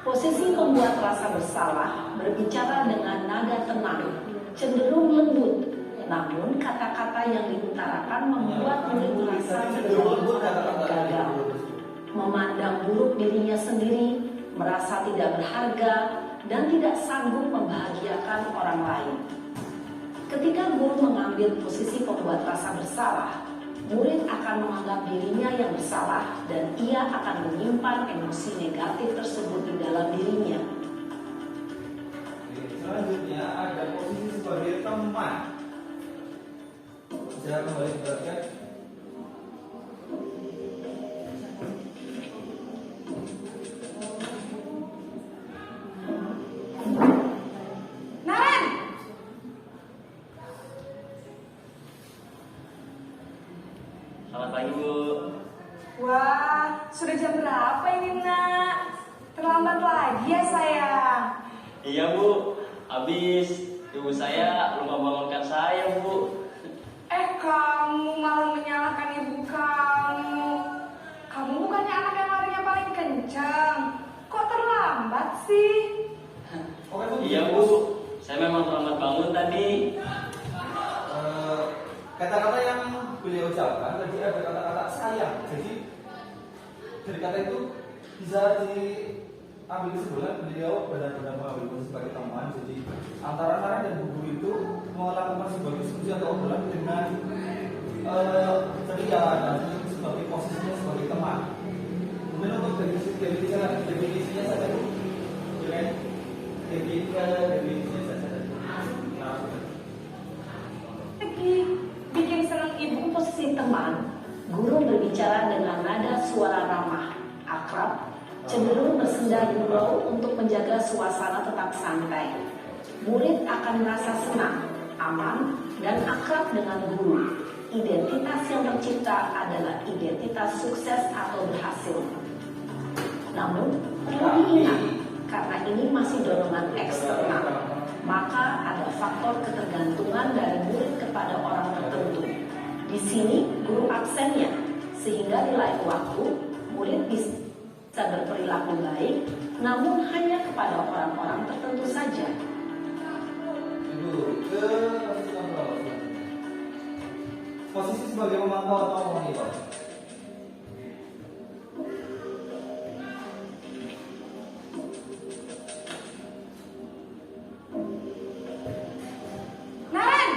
Posisi membuat rasa bersalah berbicara dengan nada tenang, cenderung lembut, Namun kata-kata yang diutarakan membuat murid merasa menjadi orang gagal, memandang buruk dirinya sendiri, merasa tidak berharga, dan tidak sanggup membahagiakan orang lain. Ketika guru mengambil posisi pembuat rasa bersalah, murid akan menganggap dirinya yang bersalah dan ia akan menyimpan emosi negatif tersebut di dalam dirinya. Selanjutnya ada posisi sebagai teman. Saya kembali ke Naren, Selamat pagi, Bu. wah, sudah jam berapa ini, Nak? Terlambat lagi ya, sayang. Iya, Bu. Habis ibu saya lupa bangunkan saya, Bu. Kamu malah menyalahkan ibu kamu. Kamu bukannya anak yang larinya paling kencang. Kok terlambat sih? Iya, Bu. Saya memang terlambat bangun tadi. Kata-kata yang beliau ucapkan tadi ada kata-kata sayang. Jadi dari kata itu bisa diambil kesimpulan beliau benar-benar mengambil posisi sebagai teman. Jadi antara Naren dan Bu Guru itu melakukan sebuah diskusi atau obrolan dengan ceria dan sebagai posisinya sebagai teman. Kemudian untuk definisinya saja Bu, dengan definisinya saja. Bikin senang ibu posisi teman, guru berbicara dengan nada suara ramah, akrab, cenderung bersenda gurau untuk menjaga suasana tetap santai. Murid akan merasa senang, aman, dan akrab dengan guru. Identitas yang tercipta adalah identitas sukses atau berhasil. Namun, perlu diingat, karena ini masih dorongan eksternal, maka ada faktor ketergantungan dari murid kepada orang tertentu. Di sini guru absennya, sehingga di lain waktu murid bisa berperilaku baik, namun hanya kepada orang-orang tertentu saja. Ibu, ke posisi sebagai pemantau atau monitor. Naren,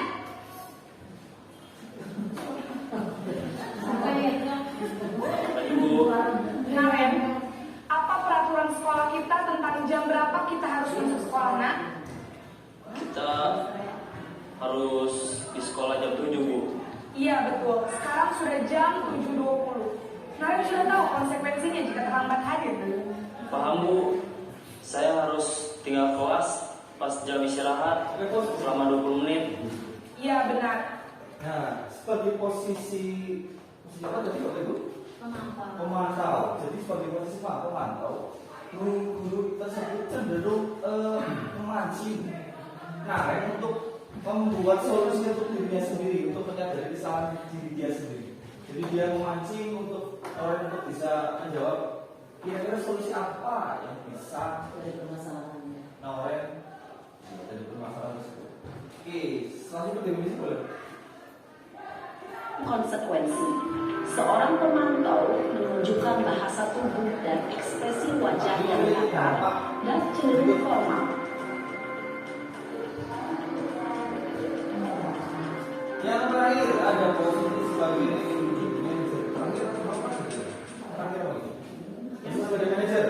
Pagi, Bu. Naren, apa peraturan sekolah kita tentang jam berapa kita harus masuk sekolah, Nak? Kita harus di sekolah jam 7, Bu. Iya betul, sekarang sudah jam 7.20. Naren sudah tahu konsekuensinya jika terlambat hadir. Paham, Bu. Saya harus tinggal kelas pas jam istirahat selama 20 menit. Iya benar. Nah, sebagai posisi apa tadi Bapak Ibu? Pemantau. Jadi sebagai posisi pemantau, guru-guru tersebut cenderung memancing Naren untuk membuat solusi untuk dirinya sendiri, untuk menyadari kesalahan diri dia sendiri. Jadi dia memancing untuk orang untuk bisa menjawab kira-kira solusi apa yang bisa Dari permasalahannya. Naren dari permasalahan tersebut. Oke, selanjutnya definisi boleh. Konsekuensi. Seorang pemantau menunjukkan bahasa tubuh dan ekspresi wajah yang datar dan cenderung formal. Yang terakhir ada posisi sebagai manajer. Terakhir apa? Ini sebagai manajer.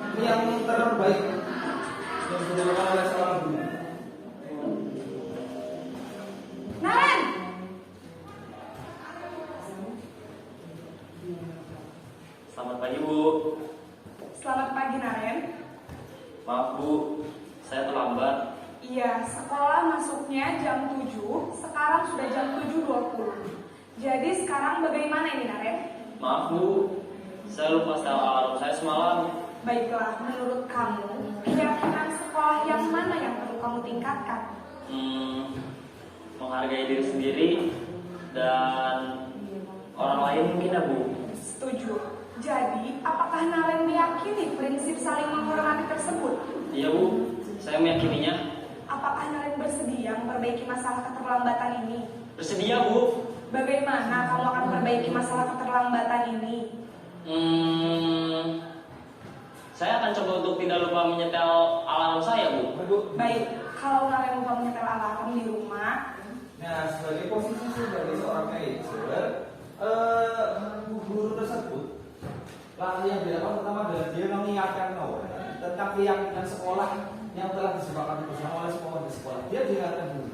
Ini yang terbaik yang sudah dilakukan oleh seorang guru. Naren, Selamat pagi, Bu. selamat pagi Naren. Maaf, Bu. Saya terlambat. Iya, sekolah masuknya jam 7, sekarang sudah jam 7.20. Jadi sekarang bagaimana ini Naren? Maaf, Bu. Saya lupa setel alarm saya semalam. Baiklah, menurut kamu, keyakinan sekolah yang mana yang perlu kamu tingkatkan? Menghargai diri sendiri dan orang lain mungkin, ya, Bu. Setuju. Jadi, apakah Naren meyakini prinsip saling menghormati tersebut? Iya, Bu. Saya meyakininya. apakah Naren bersedia memperbaiki masalah keterlambatan ini? Bersedia, Bu. Bagaimana kamu akan memperbaiki masalah keterlambatan ini? Saya akan coba untuk tidak lupa menyetel alarm saya, Bu. Baik, kalau Naren lupa menyetel alarm di rumah, Nah, sebagai posisi sebagai seorang manajer, guru tersebut yang dilakukan pertama adalah dia mengingatkan Naren tentang keyakinan sekolah yang telah disepakati bersama oleh semua di sekolah. Dia diingatkan dulu,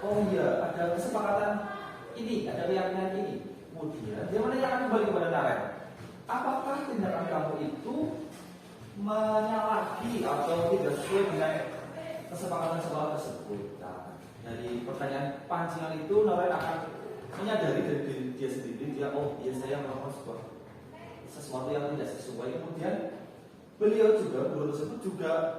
oh iya, ada kesepakatan ini, ada keyakinan ini. Kemudian dia menanyakan kembali kepada Naren, apakah tindakan kamu itu menyalahi atau tidak sesuai dengan kesepakatan sekolah tersebut? Nah, dari pertanyaan pancingan itu Naren akan menyadari dari diri dia sendiri, dia oh iya saya melakukan sesuatu yang tidak sesuai. Kemudian beliau juga, guru tersebut juga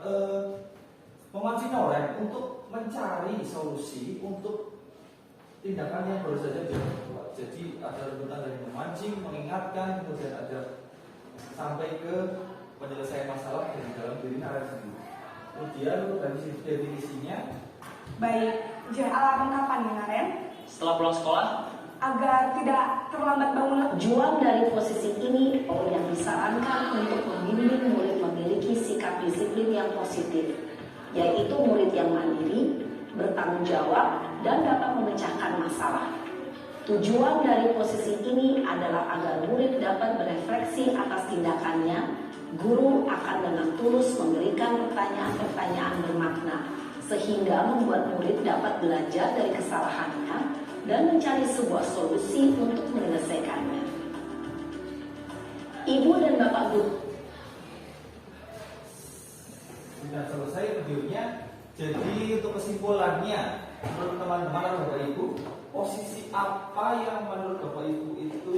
memancing Naren untuk mencari solusi untuk tindakan yang baru saja dia buat. Jadi ada runtutan dari memancing, mengingatkan, kemudian ada sampai ke penyelesaian masalah dari dalam diri Naren sendiri. Kemudian untuk definisinya, baik, alarm kapan ya Naren? Setelah pulang sekolah, Agar tidak terlambat bangun. Tujuan dari posisi ini yang disarankan untuk membimbing murid memiliki sikap disiplin yang positif, yaitu murid yang mandiri, bertanggung jawab, dan dapat memecahkan masalah. Tujuan dari posisi ini adalah agar murid dapat berefleksi atas tindakannya. Guru akan dengan tulus memberikan pertanyaan-pertanyaan bermakna, sehingga membuat murid dapat belajar dari kesalahannya dan mencari sebuah solusi untuk menyelesaikannya. Ibu dan Bapak Guru, sudah selesai videonya. Jadi untuk kesimpulannya, menurut teman-teman atau Bapak Ibu, posisi apa yang menurut Bapak Ibu itu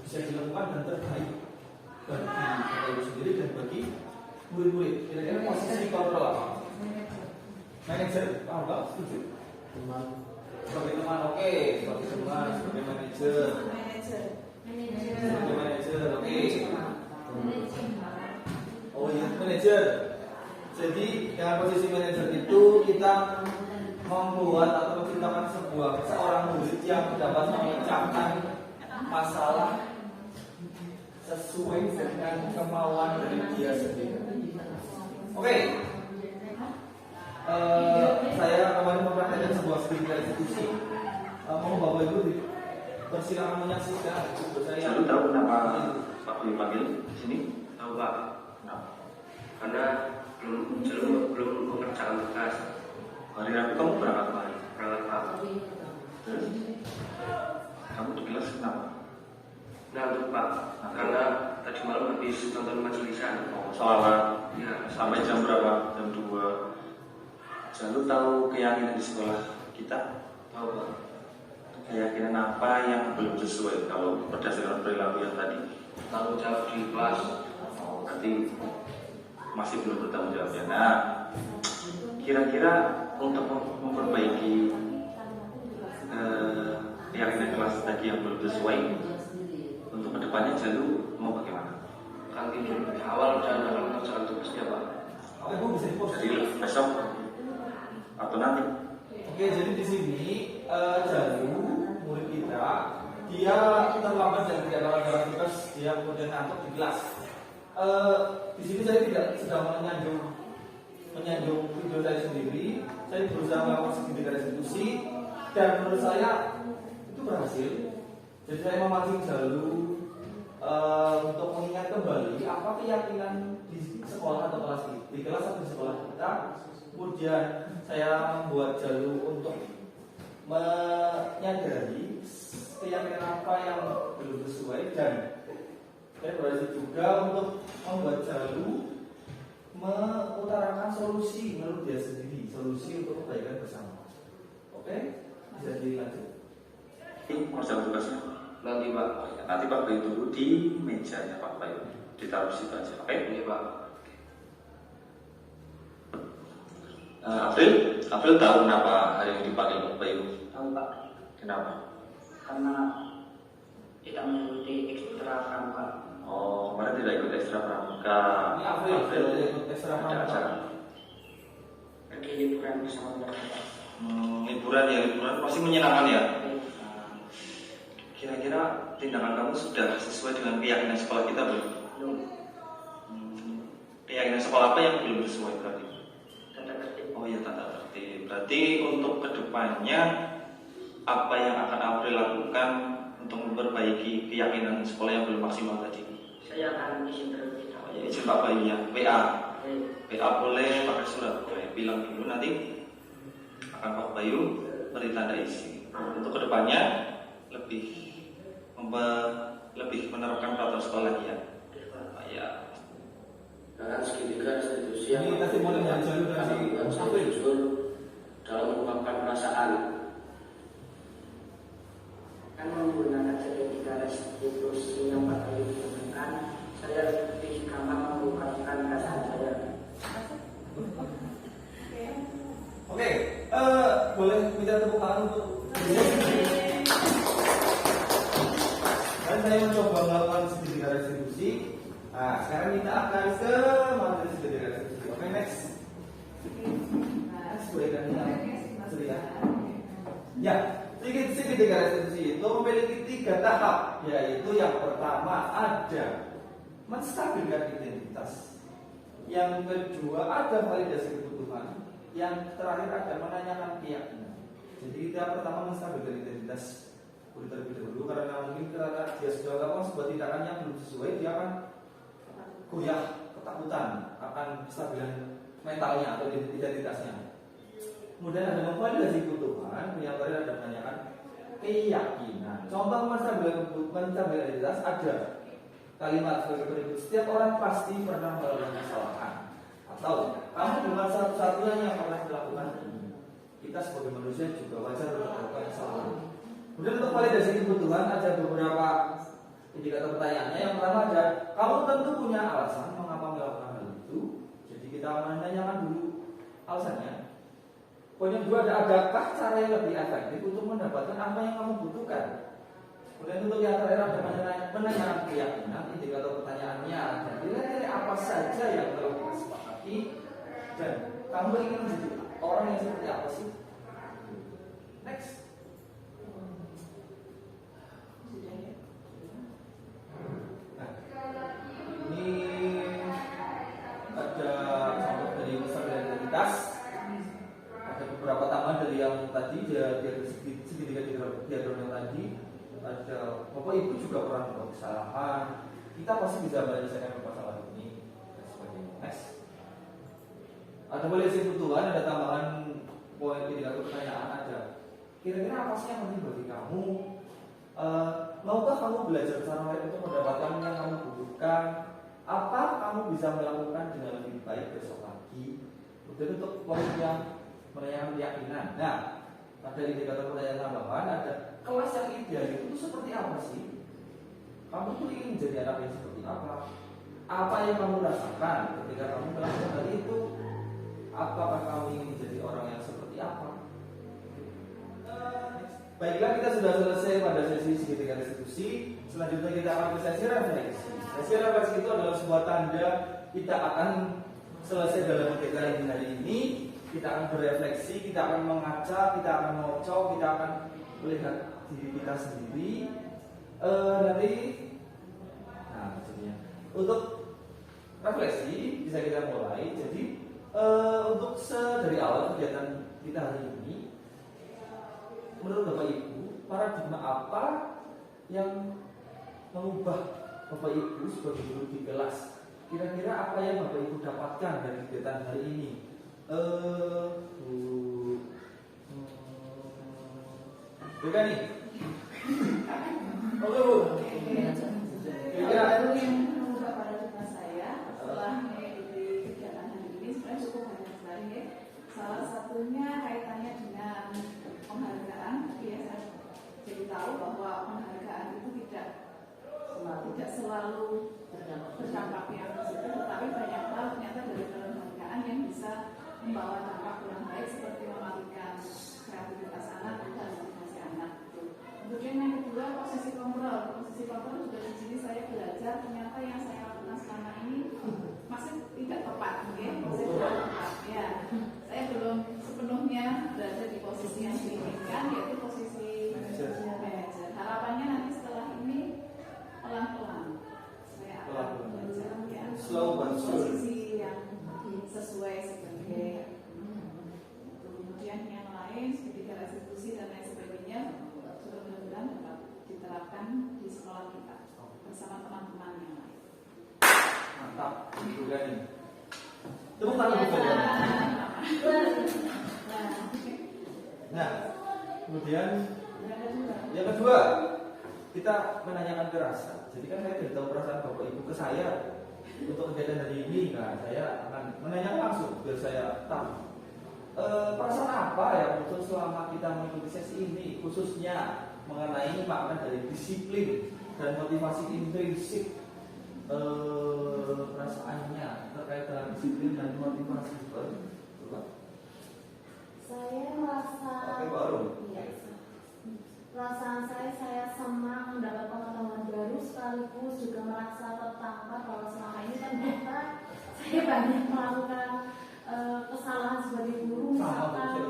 bisa dilakukan dan terbaik bagi Bapak Ibu sendiri dan bagi murid-murid? Kira-kira posisi kontrol apa? Manajer, apa? Setuju? Sebagai teman, oke. Sebagai teman, sebagai manajer. Sebagai manajer, oke. Oh iya, manajer. Jadi dengan posisi manajer itu kita membuat atau menciptakan seorang murid yang dapat memecahkan masalah sesuai dengan kemauan dari dia sendiri. Oke. Saya kemarin mempraktekkan sebuah studi institusi. Mau Bapak Ibu persilakan menyaksikan. Lalu tahu kenapa Pak dipanggil di sini? Tahu Pak? Kenapa? Karena belum mengerjakan tugas. Hari Rabu kamu berangkat kemarin? Berangkat Pak. Terus? Kamu di kelas kenapa? Ngantuk Pak. Karena tadi malam habis nonton majelisan. Oh, sholat. Ya. Sampai jam berapa? Jam 2. Lalu tahu keyakinan di sekolah kita? Tahu Pak. Keyakinan apa yang belum sesuai kalau berdasarkan perilaku yang tadi? Tanggung jawab di kelas. Oh, berarti masih belum bertanggung jawab ya. Nah, kira-kira untuk memperbaiki keyakinan kelas tadi yang belum sesuai, untuk kedepannya Jalu mau bagaimana? Kan tidur di awal dan akan mengerjakan tugasnya Pak. Oke Bu, bisa dipost. Jadi besok atau nanti? Oke, jadi di sini Jalu murid kita, dia terlambat dan tidak dapat tugas, dia kemudian ngantuk di kelas. Di sini saya tidak sedang menyanjung video saya sendiri. Saya berusaha melakukan studi institusi dan menurut saya itu berhasil. Jadi saya memancing Jalu untuk mengingat kembali apa keyakinan di sekolah atau kelas di kelas atau di sekolah kita. Kemudian saya membuat Jalu untuk menyadari keyakinan apa yang belum sesuai, dan saya berhasil juga untuk membuat Jalu mengutarakan solusi menurut dia sendiri, solusi untuk kebaikan bersama. Oke, bisa dilanjut. Ini mengerjakan tugasnya Nanti Pak. nanti Pak beri dulu di mejanya Pak Bayu, ditaruh di situ aja. Oke? Ini Pak. April tahu kenapa hari ini dipanggil Pak Bayu? Tahu Pak. Kenapa? Karena tidak mengikuti ekstra pramuka. Oh, kemarin tidak ikut ekstra pramuka. Ini April tidak ikut ekstra Ada pramuka. acara. Pergi liburan bersama keluarga. Liburan ya, liburan pasti menyenangkan ya. Kira-kira tindakan kamu sudah sesuai dengan keyakinan sekolah kita belum? Belum. Keyakinan sekolah apa yang belum sesuai berarti? Tata tertib. Oh ya, tata tertib. Berarti untuk kedepannya apa yang akan April lakukan untuk memperbaiki keyakinan sekolah yang belum maksimal tadi? Saya akan izin terlebih dahulu. Ya, izin Pak Bayu ya, WA. Baik. WA boleh, pakai surat boleh. Bilang dulu nanti akan Pak Bayu beri tanda isi. Untuk kedepannya lebih menerapkan peraturan sekolah lagi ya. Ya. Dengan segitiga restitusi yang Ini testimoni yang jalur dari sampai jujur dalam mengungkapkan perasaan. Kan menggunakan segitiga restitusi yang Pak Bayu gunakan, saya lebih gampang mengungkapkan perasaan saya. Oke, boleh minta tepuk tangan untuk dan saya mencoba melakukan segitiga restitusi. Nah, sekarang kita akan ke materi segitiga restitusi. Oke, next. Boleh kan ya? Ya, segitiga restitusi itu memiliki 3 tahap, yaitu yang pertama ada menstabilkan identitas, yang kedua ada validasi kebutuhan, yang terakhir ada menanyakan keyakinan. Jadi kita pertama menstabilkan identitas terlebih dahulu, karena mungkin karena dia sudah melakukan sebuah tindakan yang belum sesuai, dia akan goyah, ketakutan akan kestabilan mentalnya atau identitasnya. Kemudian ada memvalidasi kebutuhan, yang terakhir ada menanyakan keyakinan. Contoh menstabilkan identitas ada kalimat sebagai berikut: setiap orang pasti pernah melakukan kesalahan, atau kamu bukan satu-satunya yang pernah melakukan ini. Kita sebagai manusia juga wajar melakukan kesalahan. Kemudian untuk validasi kebutuhan ada beberapa indikator pertanyaannya. Yang pertama ada, kamu tentu punya alasan mengapa melakukan hal itu. Jadi kita menanyakan dulu alasannya. Poin yang kedua ada, adakah cara yang lebih efektif untuk mendapatkan apa yang kamu butuhkan. Kemudian untuk yang terakhir ada menanyakan keyakinan. Indikator pertanyaannya ada, kira-kira apa saja yang perlu kita sepakati dan kamu ingin menjadi orang yang seperti apa sih? Next. Nah, ini ada contoh dari misalnya identitas. Ada beberapa tambahan dari yang tadi, dari segitiga diagram yang tadi. Ada Bapak Ibu juga pernah membuat kesalahan. Kita pasti bisa menyelesaikan masalah ini dan sebagainya. Next. Ada validasi kebutuhan, ada tambahan poin indikator pertanyaan ada. Kira-kira apa sih yang penting bagi kamu? Maukah kamu belajar cara lain untuk mendapatkan yang kamu butuhkan? Apa kamu bisa melakukan dengan lebih baik besok pagi? Kemudian untuk poin yang menanyakan keyakinan. Nah, ada indikator pertanyaan tambahan, ada kelas yang ideal itu seperti apa sih? Kamu tuh ingin menjadi anak yang seperti apa? Apa yang kamu rasakan ketika kamu melakukan hal itu? Apakah kamu ingin menjadi orang yang seperti apa? Baiklah, kita sudah selesai pada sesi segitiga restitusi. Selanjutnya kita akan ke sesi refleksi. Sesi refleksi itu adalah sebuah tanda kita akan selesai dalam kegiatan hari ini. Kita akan berefleksi, kita akan mengaca, kita akan mengocok, kita akan melihat diri kita sendiri. Untuk refleksi bisa kita mulai. Jadi untuk dari awal kegiatan kita hari ini, menurut Bapak Ibu, paradigma apa yang mengubah Bapak Ibu sebagai guru di kelas? Kira-kira apa yang Bapak Ibu dapatkan dari kegiatan hari ini? Bukan nih? Oke Bu. Baru yang mengubah paradigma saya setelah mengikuti kegiatan hari ini sebenarnya cukup banyak sekali ya. Salah satunya kaitannya dengan penghargaan. Tapi ya saya jadi tahu bahwa penghargaan itu tidak selalu berdampak yang positif, tetapi banyak hal ternyata dari penghargaan yang bisa membawa dampak kurang baik seperti mematikan kreativitas anak dan motivasi anak. Kemudian yang kedua, posisi kontrol. Posisi kontrol juga di sini saya belajar ternyata yang saya lakukan selama ini masih tidak tepat, mungkin masih tidak tepat. Ya, saya belum sepenuhnya berada di posisi yang diinginkan, yaitu posisi manajer. Harapannya nanti setelah ini pelan-pelan saya akan belajar ya, slow but sure, posisi yang sesuai sebagai kemudian yang lain seperti restitusi dan lain sebagainya mudah-mudahan dapat diterapkan di sekolah kita bersama teman-teman yang lain. Mantap, itu kan ini. Tepuk tangan untuk kalian. Nah, kemudian yang kedua kita menanyakan ke rasa. Jadi kan saya tidak tahu perasaan Bapak Ibu ke saya untuk kegiatan hari ini. Nah, saya akan menanyakan langsung biar saya tahu perasaan apa ya untuk selama kita mengikuti sesi ini, khususnya mengenai makna dari disiplin dan motivasi intrinsik, perasaannya terkait dengan disiplin dan motivasi. Saya merasa perasaan saya senang mendapat pengetahuan baru, sekaligus juga merasa tertampar bahwa selama ini kan saya banyak melakukan kesalahan sebagai guru. Misalkan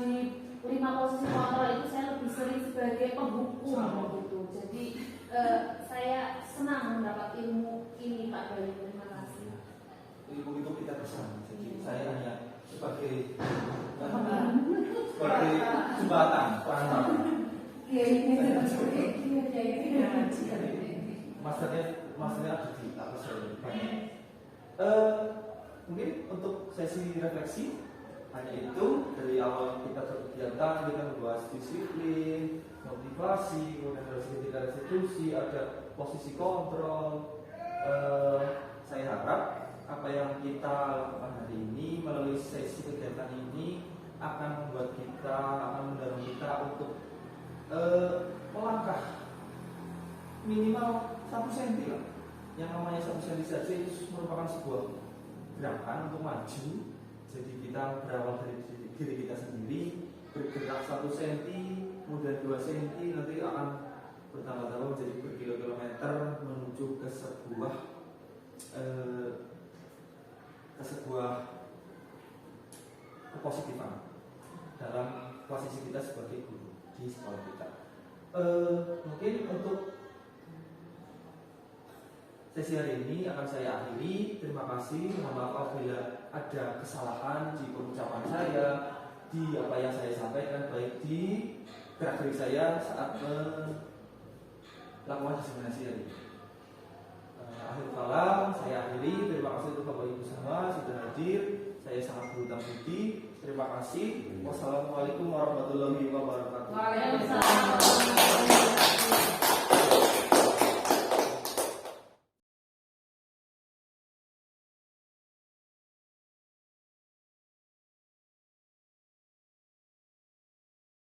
di 5 posisi kontrol itu saya lebih sering sebagai penghukum begitu. Jadi saya senang mendapat ilmu ini Pak Bayu. Terima kasih. Ilmu itu kita bersama. Jadi saya hanya sebagai jembatan pengantar. Masternya ada di atas saya. Mungkin untuk sesi refleksi hanya itu. Dari awal kita berkegiatan kita membahas disiplin, motivasi, kemudian ketika restitusi, ada posisi kontrol. Saya harap apa yang kita lakukan hari ini melalui sesi kegiatan ini akan membuat kita, akan mendorong kita untuk melangkah minimal 1 cm lah. Yang namanya 1 cm saja itu merupakan sebuah gerakan untuk maju. Jadi kita berawal dari diri kita sendiri, bergerak 1 cm, kemudian 2 cm, nanti akan bertambah-tambah menjadi berkilometer menuju ke sebuah kepositifan dalam posisi kita sebagai guru di sekolah kita. Mungkin untuk sesi hari ini akan saya akhiri. Terima kasih. Mohon maaf apabila ada kesalahan di pengucapan saya, di apa yang saya sampaikan, baik di gerak-gerik saya saat melakukan diseminasi hari ini. Akhir kalam saya akhiri. Terima kasih untuk Bapak Ibu semua sudah hadir. Saya sangat berhutang budi. Terima kasih. Wassalamualaikum warahmatullahi wabarakatuh. Waalaikumsalam.